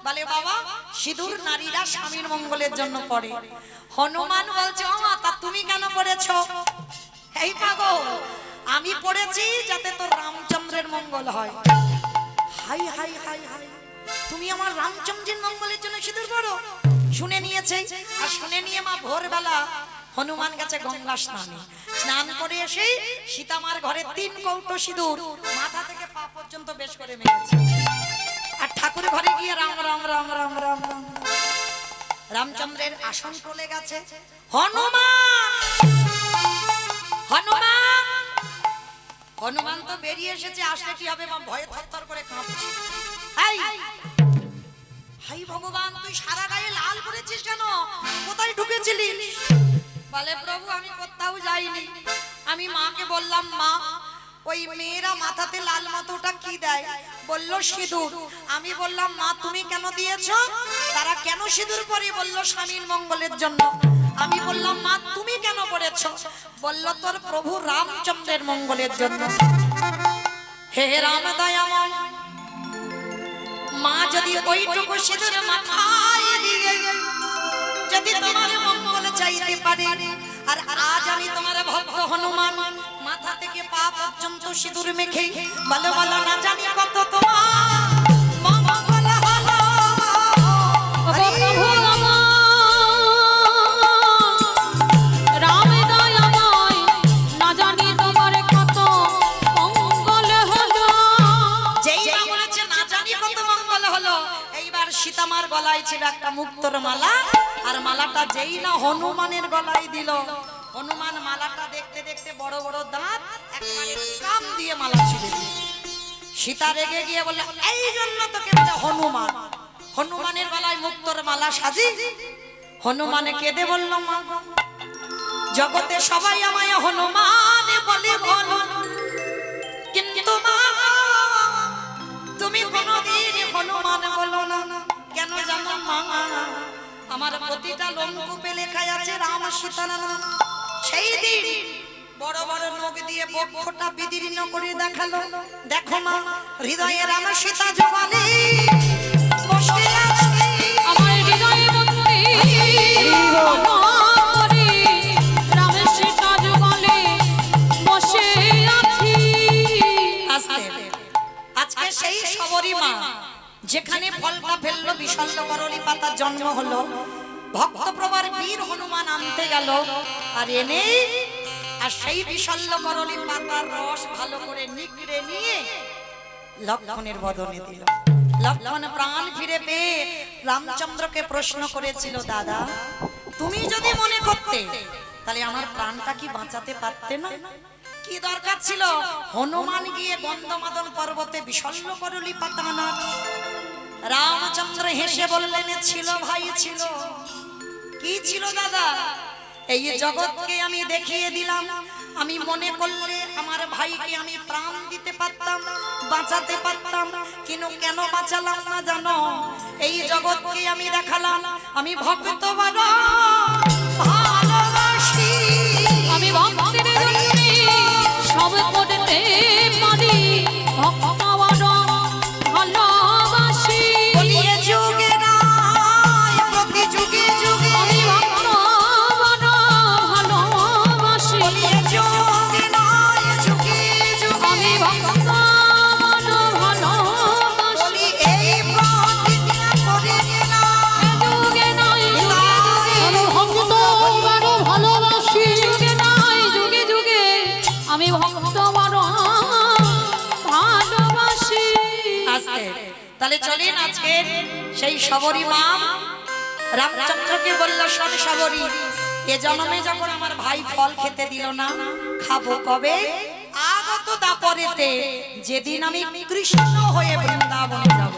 বলে বাবা সিঁদুর নারীরা স্বামীর মঙ্গলের জন্য পড়ে। হনুমান বলছে, ও মা, তা তুমি কেন পড়েছো? এই পাগল, আমি পড়েছি যাতে তোর রামচন্দ্রের মঙ্গল হয়। হাই হাই হাই হাই, তুমি আমার রামচন্দ্রের মঙ্গলের জন্য সিঁদুর পড়ো? শুনে নিয়েছে, আর শুনে নিয়ে মা ভোরবেলা হনুমান গেছে গঙ্গা স্নানে, স্নান করে এসে সীতামার ঘরে 3 কৌটো সিঁদুর মাথা থেকে পা পর্যন্ত বেশ করে মেরেছে। আর ঠাকুর ঘরে গিয়ে রাম রাম রাম রাম রাম রাম, রামচন্দ্রের আসন টলে গেছে। হনুমান হনুমান হনুমান তো বেরিয়ে এসেছে, আসলে কি হবে মা? ভয়ে থরথর করে কাঁপছে। হাই হাই ভগবান, তুই সারা গায়ে লাল করেছিস কেন? কোথায় ঢুকেছিলি? বলে, প্রভু আমি কোথাও যাইনি, আমি মাকে বললাম, মা ওই মেয়েরা মাথাতে লাল মতোটা কি দেয়? বলল সিঁদুর। আমি বললাম, মা তুমি কেন দিয়েছো? তারা কেন সিঁদুর পরে? বলল স্বামীর মঙ্গলের জন্য। আমি বললাম, মা তুমি কেন পড়েছো? বলল তোর প্রভু রামচন্দ্রের মঙ্গলের জন্য। হে রাম দয়াময়, মা যদি ওইটুকু সিঁদুর মাথায় দিয়ে যদি তোমার মঙ্গল চাইতে পারে, আর আজ আমি তোমার ভক্ত হনুমান মাথা থেকে পা পর্যন্ত সিঁদুর মেখে বলো বলো না জানি কত তোমার মঙ্গল হলো।
ওগো প্রভু আমার, রাম দয়াময়, না জানি তোমার কত মঙ্গল হলো।
যেই না বলেছে না জানি কত মঙ্গল হলো, এইবার সীতামার গলায় ছিল একটা মুক্তোর মালা, আর মালাটা যেই না হনুমানের গলায় দিল, হনুমান মালাটা দেখতে দেখতে বড় বড় দাঁত একবারে কাম দিয়ে মালা ছিঁড়ে দিল। সীতা রেগে গিয়ে বলল, এই জন্য তোকে বলে হনুমান, হনুমানের গলায় মুক্তোর মালা সাজি। হনুমানে কেঁদে বলল, মা গো, জগতে সবাই আমায় হনুমান বলে বলো, কিন্তু মা তুমি কোনদিন হনুমান বলো না। কেন জানো মা? আমার প্রতিটা লোমকূপে লেখা আছে রাম সীতা নাম। সেই দিন বড় বড় নখ দিয়ে বক্ষটা বিদীর্ণ করে দেখালো। দেখো মা, হৃদয়ে রাম সীতা জোগানে বসে আছে।
আমার হৃদয়ে
যেখানে ফলটা ফেললো বিশল্য করলি পাতার জন্ম হলো, ভক্ত প্রবার বীর হনুমান আনতে গেল আর এনে আর সেই বিশল্য করলি পাতার রস ভালো করে নিগড়ে নিয়ে লক্ষ্মণের বদনে দিল। লক্ষ্মণ প্রাণ ফিরে পেয়ে রামচন্দ্রকে প্রশ্ন করেছিল, দাদা তুমি যদি মনে করতে তাহলে আমার প্রাণটা কি বাঁচাতে পারতে না? কি দরকার ছিল হনুমান গিয়ে গন্ধমাদন পর্বতে বিশল্য করলি পাতা আনার? রামচন্দ্র হেসে বললেন, ছিল ভাই ছিল। কি ছিল দাদা? এই জগৎকে আমি দেখিয়ে দিলাম, আমি মনে করলে আমার ভাইকে আমি প্রাণ দিতে পারতাম, বাঁচাতে পারতাম, কিন্তু কেন বাঁচালাম না জানো? এই জগৎকে আমি দেখালাম আমি ভক্ত বড় ভালোবাসি,
আমি ভক্তের জন্যে সব করতে পারি, ভক্ত বড় ভালোবাসি।
বলিয়ে যুগে নাই প্রতি যুগে যুগে,
আমি ভক্ত বড় ভালোবাসি।
বলিয়ে যুগে নাই যুগে যুগে,
আমি ভক্ত বড় ভালোবাসি।
বলি এই প্রতিজ্ঞা করে নিলাম,
যুগে নাই
আমি ভক্ত বড় ভালোবাসি।
যুগে নাই যুগে যুগে, আমি ভক্ত বড় ভালোবাসি।
আস্তে তাহলে চলেন আজকে সেই শবরী মা রামচন্দ্রকে বলল, শোন শবরী, এ জন্মে যখন আমার ভাই ফল খেতে দিল না, খাবো কবে? আগত দাপরেতে, যেদিন আমি কৃষ্ণ হয়ে বৃন্দাবনে যাব,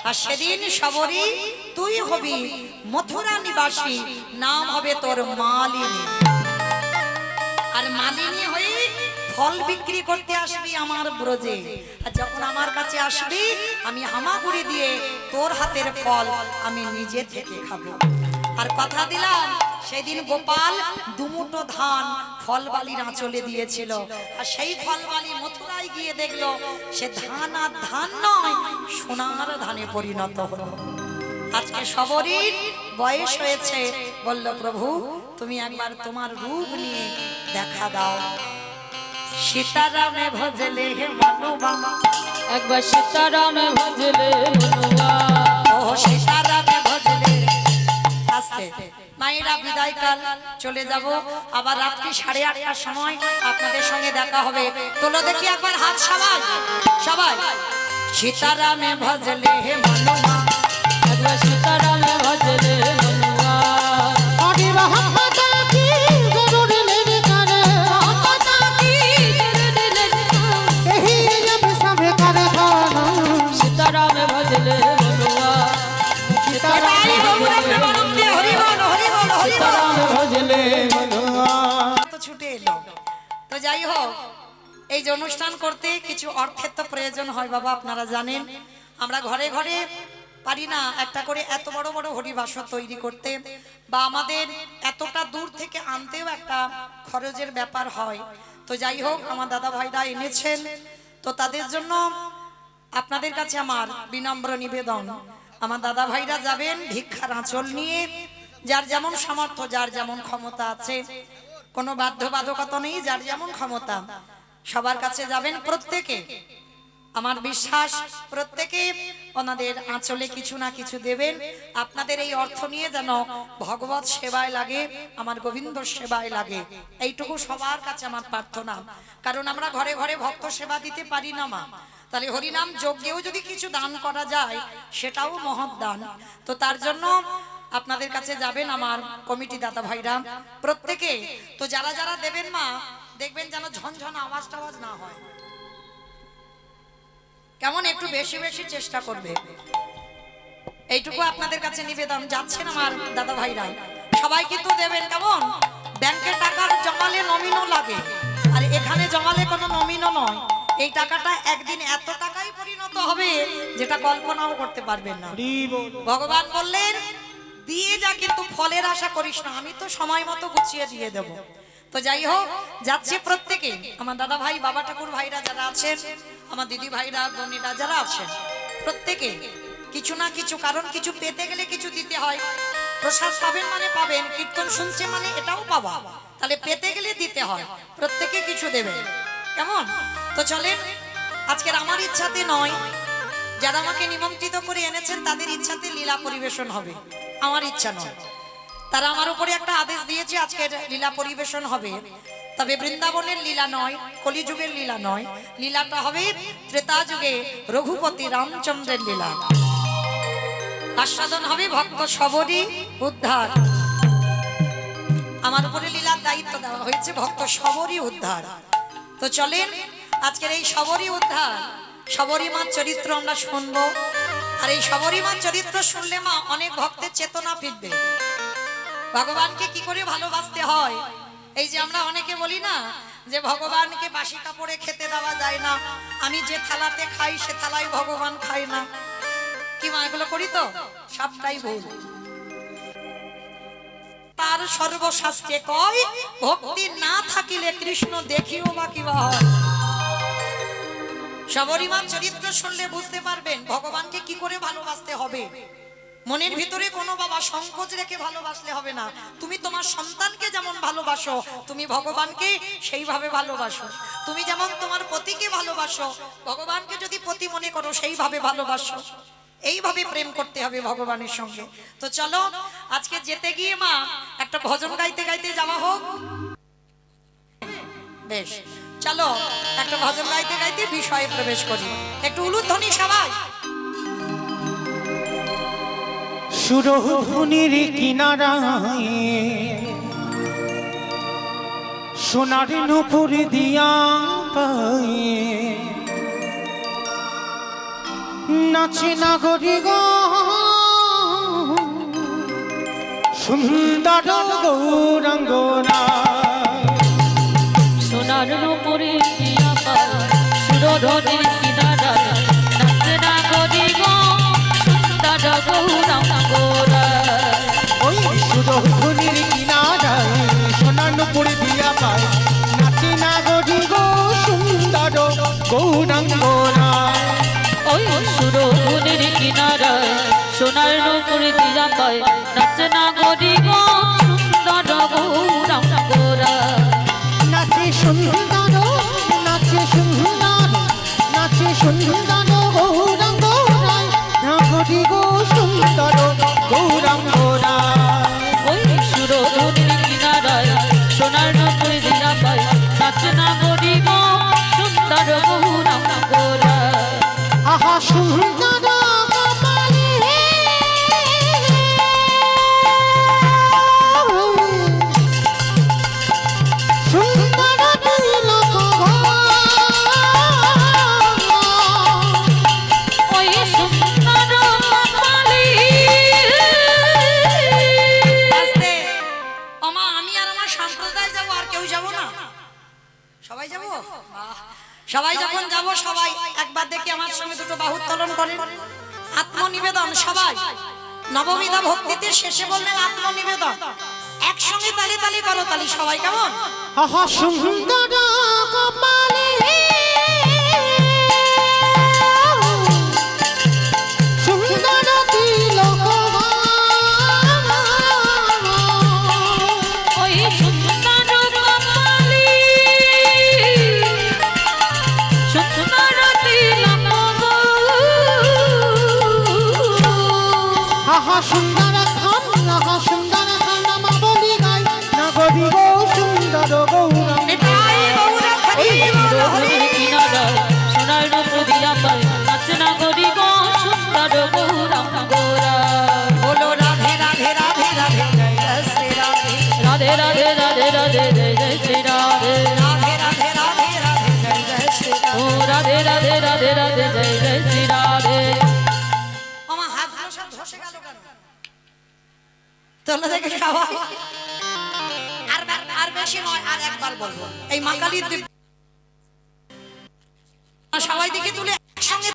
আর সেদিন শবরী তুই হবি মথুরা নিবাসী, নাম হবে তোর মালিনী। আর মালিনী হয়ে ফল বিক্রি করতে আসবি আমার ব্রজে, আর যখন আমার কাছে আসবি আমি হামাগুড়ি দিয়ে তোর হাতের ফল আমি নিজে থেকে খাবো। আর কথা দিলাম সেদিন গোপাল দুমুটো ধান ফলবালির আঁচলে দিয়েছিল, আর সেই ফলবালি মথুরায় গিয়ে দেখলো সে ধান আর ধান নয়, সোনার ধানে পরিণত হলো। আজকে শবরীর বয়স হয়েছে, বলল প্রভু তুমি একবার তোমার রূপ নিয়ে দেখা দাও। সীতারামে ভজলে হে মনুবা,
একবার সীতারামে ভজলে মনুয়া।
ও সীতারামে ভজলে। আস্তে মায়েরা বিদায় কাল চলে যাব, আবার রাত্রি 8:30টার সময় আপনাদের সঙ্গে দেখা হবে। তোলো দেখি একবার হাত সবাই সবাই। সীতারামে ভজলে হে মনুবা,
একবার সীতারামে ভজলে মনুয়া।
আরে রহমত কি জরুরি নেই করে,
কথা কি জেনে নিলেন না?
এহি জব সবে করে খানা।
সীতারামে ভজলে মনুয়া।
এবারে গৌরাঙ্গে বরন্দে হরি বল হরি বল হরি বল।
সীতারামে ভজলে মনুয়া।
তো ছুটে এলো। তো যাই হোক, এই যে অনুষ্ঠান করতে কিছু অর্থের তো প্রয়োজন হয় বাবা, আপনারা জানেন। আমরা ঘরে ঘরে পারি না একটা করে এত বড় বড় হরিবাসর তৈরি করতে, বা আমাদের এতটা দূর থেকে আনতেও একটা খরচের ব্যাপার হয়। তো যাই হোক, আমার দাদা ভাইরা এনেছেন, তো তাদের জন্য আপনাদের কাছে আমার বিনম্র নিবেদন, আমার দাদা ভাইরা যাবেন ভিক্ষার আঁচল নিয়ে, যার যেমন সামর্থ্য, যার যেমন ক্ষমতা আছে, কোনো বাধ্যবাধকতা নেই, যার যেমন ক্ষমতা সবার কাছে যাবেন প্রত্যেকে। আমার বিশ্বাস প্রত্যেকে ওনাদের আঁচলে কিছু না কিছু দেবেন। আপনাদের এই অর্থ নিয়ে যেন ভগবত সেবায় লাগে, আমার গোবিন্দ সেবায় লাগে, এইটুকু সবার কাছে আমার প্রার্থনা। কারণ আমরা ঘরে ঘরে ভক্ত সেবা দিতে পারি না মা, তাহলে হরিনাম যজ্ঞেও যদি কিছু দান করা যায় সেটাও মহৎ দান। তো তার জন্য আপনাদের কাছে যাবেন আমার কমিটি দাদা ভাইরা প্রত্যেকে। তো যারা যারা দেবেন মা, দেখবেন যেন ঝনঝন আওয়াজ টাওয়াজ না হয়, কেমন একটু বেশি বেশি চেষ্টা করবে, এইটুকু আপনাদের কাছে নিবেদন। যাচ্ছেন আমার দাদা ভাইরা সবাই কিন্তু দেবেন, কেমন ব্যাংকে টাকা জমালে নমিনও লাগে, আর এখানে জমালে কোনো নমিনও নয়। এই টাকাটা একদিন এত টাকাই পরিণত হবে যেটা কল্পনাও করতে পারবেন না। ভগবান বললেন দিয়ে যা, কিন্তু ফলের আশা করিস না, আমি তো সময় মতো গুছিয়ে দিয়ে দেব। তো যাই হোক, যাচ্ছে প্রত্যেকে আমার দাদা ভাই বাবা ঠাকুর ভাইরা যারা আছেন, আমার দিদি ভাইরা বোনেরা যারা আছেন, প্রত্যেকে কিছু না কিছু, কারণ কিছু পেতে গেলে কিছু দিতে হয়। প্রসাদ পাবেন মানে পাবেন, কীর্তন শুনছে মানে এটাও পাবা, তাহলে পেতে গেলে দিতে হয়, প্রত্যেকে কিছু দেবেন, কেমন? তো চলেন, আজকের আমার ইচ্ছাতে নয়, যারা আমাকে নিমন্ত্রিত করে এনেছেন তাদের ইচ্ছাতে লীলা পরিবেশন হবে, আমার ইচ্ছা নয়। তারা আমার উপরে একটা আদেশ দিয়েছে আজকের লীলা পরিবেশন হবে। তবে বৃন্দাবনের লীলা নয়, কলিযুগের লীলা নয়, লীলাটা হবে ত্রেতা যুগে রঘুপতি রামচন্দ্রের লীলা। আস্বাদন হবে ভক্ত সবরই উদ্ধার। আমার উপরে লীলার দায়িত্ব দেওয়া হয়েছে ভক্ত সবরই উদ্ধার। তো চলেন আজকের এই সবরী উদ্ধার, সবরী মার চরিত্র আমরা শুনবো। আর এই সবরী মার চরিত্র শুনলে মা অনেক ভক্তের চেতনা ফিরবে, ভগবানকে কি করে ভালোবাসতে হয়। এই যে আমরা অনেকে বলি না যে ভগবানকে বাসি কাপড়ে খেতে দেওয়া যায় না, আমি যে থালাতে খাই সে থালায় ভগবান খায় না, কি মা এগুলো করি তো? সবটাই ভুল। তার সর্বশাস্ত্রে কয় ভক্তি না থাকিলে কৃষ্ণ দেখিও বা কিবা হয়। সবরীমার চরিত্র শুনলে বুঝতে পারবেন ভগবানকে কি করে ভালোবাসতে হবে। মনের ভিতরে কোনো বাবা সংকোচ রেখে ভালোবাসলে হবে না। তুমি তোমার সন্তানকে যেমন ভালোবাসো তুমি ভগবানকে সেইভাবে ভালোবাসো। তুমি যেমন তোমার পতিকে ভালোবাসো ভগবানকে যদি পতি মনে করো সেইভাবে ভালোবাসো। এইভাবে প্রেম করতে হবে ভগবানের সঙ্গে। তো চলো আজকে যেতে গিয়ে মা একটা ভজন গাইতে গাইতে যাওয়া হোক। বেশ চলো একটা ভজন গাইতে গাইতে বিষয়ে প্রবেশ করি। একটু উলুধ্বনি সবাই।
সুরধুনির কিনারায় সোনার নুপুর দিয়া পায়ে নাচে নাগরি গো সুন্দর গৌরাঙ্গনা।
সোনার উপরে দিয়া পায় সুরধনির কিনারায় নাচে না গরি গো সুন্দর গৌরাঙ্গরা।
ওই সুরধুনির কিনারায় সোনার নুপুর দিয়া পায় নাচে নাগরি গো সুন্দর গৌরাঙ্গনা।
ওই সুরধনির কিনারায় সোনার উপরে দিয়া পায় নাচে না গরি গো সুন্দর গৌরাঙ্গরা।
নাচে সুন্দর নাচে সুন্দর নাচে সুন্দর গৌরাঙ্গ রায় নাগরি গো সুন্দর গৌরাঙ্গ রায়।
ওই সুরধনির কিনারায় সোনার উপরে দিয়া পায় নাচে না গরি গো সুন্দর গৌরাঙ্গরা।
আহা সুন্দর কপালে সুন্দর তিলক
ওই সুন্দর কপালে।
আস্তে ওমা আমি আর আমার সম্প্রদায় যাব, আর কেউ যাব না? সবাই যাব? বাহ। সবাই যখন যাব সবাই একবার দেখি আমার সঙ্গে দুটো বাহু উত্তোলন করেন। আত্মনিবেদন সবাই নববিধা ভক্তিতে শেষে বললেন আত্মনিবেদন। একসঙ্গে তালি তালি করো তালি সবাই, কেমন?
আহা সুন্দর কপালে সুন্দর তিলক
ওই সুন্দর কপালে সুন্দর তিলক গো।
আহা সুন্দর খান আহা সুন্দর খান মা বলি গাই নাগরি গো সুন্দর গৌরাঙ্গ।
নিতাই গৌর হরি বল হরি।
সুরধনির কিনারায় সোনার উপরে দিয়া পায় নাচে না গরি গো সুন্দর গৌরাঙ্গরা।
বলো রাধে রাধে রাধে রাধে জয় জয় শ্রী রাধে।
রাধে রাধে রাধে রাধে জয় জয় শ্রী রাধে।
রাধে রাধে রাধে রাধে জয় জয় শ্রী রাধে।
ও রাধে রাধে রাধে রাধে জয় জয় শ্রী রাধে।
আমার হাতগুলো সব ধসে গেল কেন? চলো দেখে সবাই আর বেশি নয়, আর একবার বলবো। এই মা কালীর দিব্য সবাই দিকে তুলে একসঙ্গে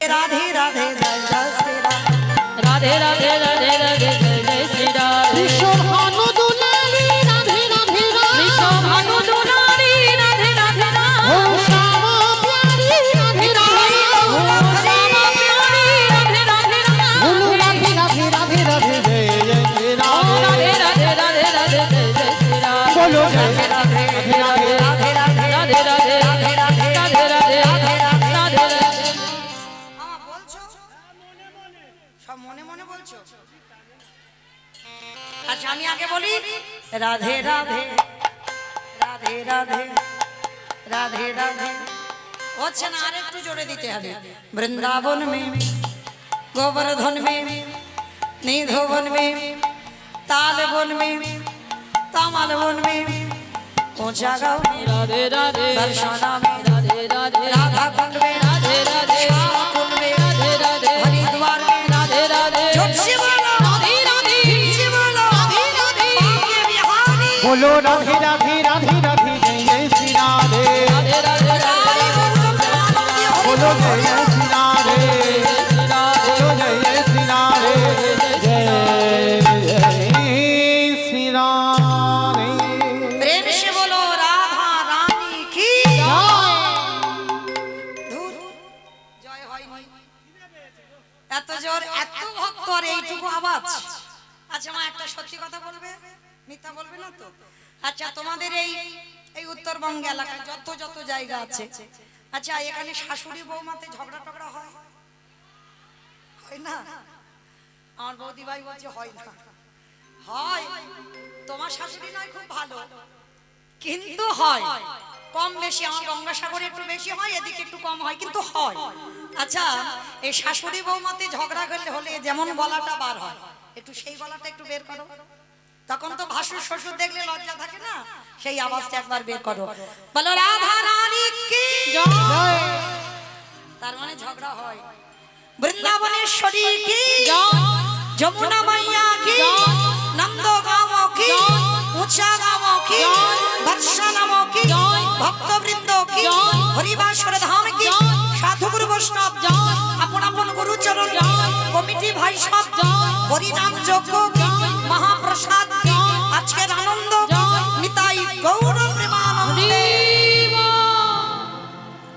রাধে রাধে জয় জয় শ্রী রাধে।
রাধে রাধে রাধে রাধে জয় জয় শ্রী রাধে।
বিশ্বভানু দুলালি রাধে রাধে
বিশ্বভানু দুলারি রাধে রাধে
ও শ্যামা প্যারি রাধে রাধে
ও শ্যামা প্যারি রাধে রাধে
বলো রাধে রাধে রাধে রাধে জয় জয় শ্রী
ও
রাধে।
রাধে রাধে রাধে রাধে জয় জয় শ্রী রাধে।
বলো জয়
রাধে রাধে রাধে রাধে
রাধে রাধে রাধে রাধে রাধে রাধে রাধে রাধে রাধে।
সব মনে মনে বলছো? আচ্ছা আমি আগে বলি রাধে রাধে রাধে রাধে রাধে রাধে। হচ্ছে না, আর একটু জোরে দিতে হবে। বৃন্দাবন মে গোবর্ধন মে নিধোবন মে তালবন মে তামালবন মে ऊंचा गाँव में
राधे राधे
दर्शना में
राधे राधे
राधा कुंड में
राधे राधे
श्याम कुंड में
राधे राधे
हरिद्वार में
राधे राधे
झूठ से बोलो
राधे राधे
झूठ से बोलो
राधे राधे
बांके बिहारी
बोलो राधे राधे राधे राधे जय जय श्री राधे
राधे राधे
रानी बोलो
बोलो जय जय श्री राधे बोलो जय जय श्री राधे जय जय श्री राधे
प्रेम से बोलो राधा रानी की ধুর, জয় হয়নি। এত জোর এত ভক্ত আর এইটুকু আওয়াজ। আচ্ছা মা একটা সত্যি কথা বলবে, মিথ্যা বলবে না তো? আচ্ছা তোমাদের এই এই উত্তরবঙ্গ এলাকায় যত যত জায়গা আছে, আচ্ছা এখানে শাশুড়ি বৌমাতে ঝগড়া টগড়া হয়? হয় না? আমার বৌদি ভাই বলছে হয় না। হয়, তোমার শাশুড়ি নয় খুব ভালো, কিন্তু হয় কম বেশি। আমার গঙ্গাসাগরে একটু বেশি হয়, এদিকে একটু কম হয়, কিন্তু হয়। আচ্ছা এই শাশুড়ি বৌমাতে ঝগড়া করলে হলে যেমন গলাটা বার হয়, একটু সেই গলাটা একটু বের করো। তখন তো ভাসুর শ্বশুর দেখলে লজ্জা থাকে না, সেই আওয়াজটা একবার বের করো, বলো রাধা রানী কি জয়। তার মানে ঝগড়া হয়। বৃন্দাবনেশ্বরী কি জয়, যমুনা মাইয়া কি, নন্দ গাঁও কি, উঁচা গাঁও কি, বর্ষা নাম কি, ভক্তবৃন্দ কি, হরিবাসর ধাম কি, সাধুগুরু বৈষ্ণব আপন আপন গুরুচরণ, কমিটি ভাই সব, হরিনাম যজ্ঞ কি, মহাপ্রসাদ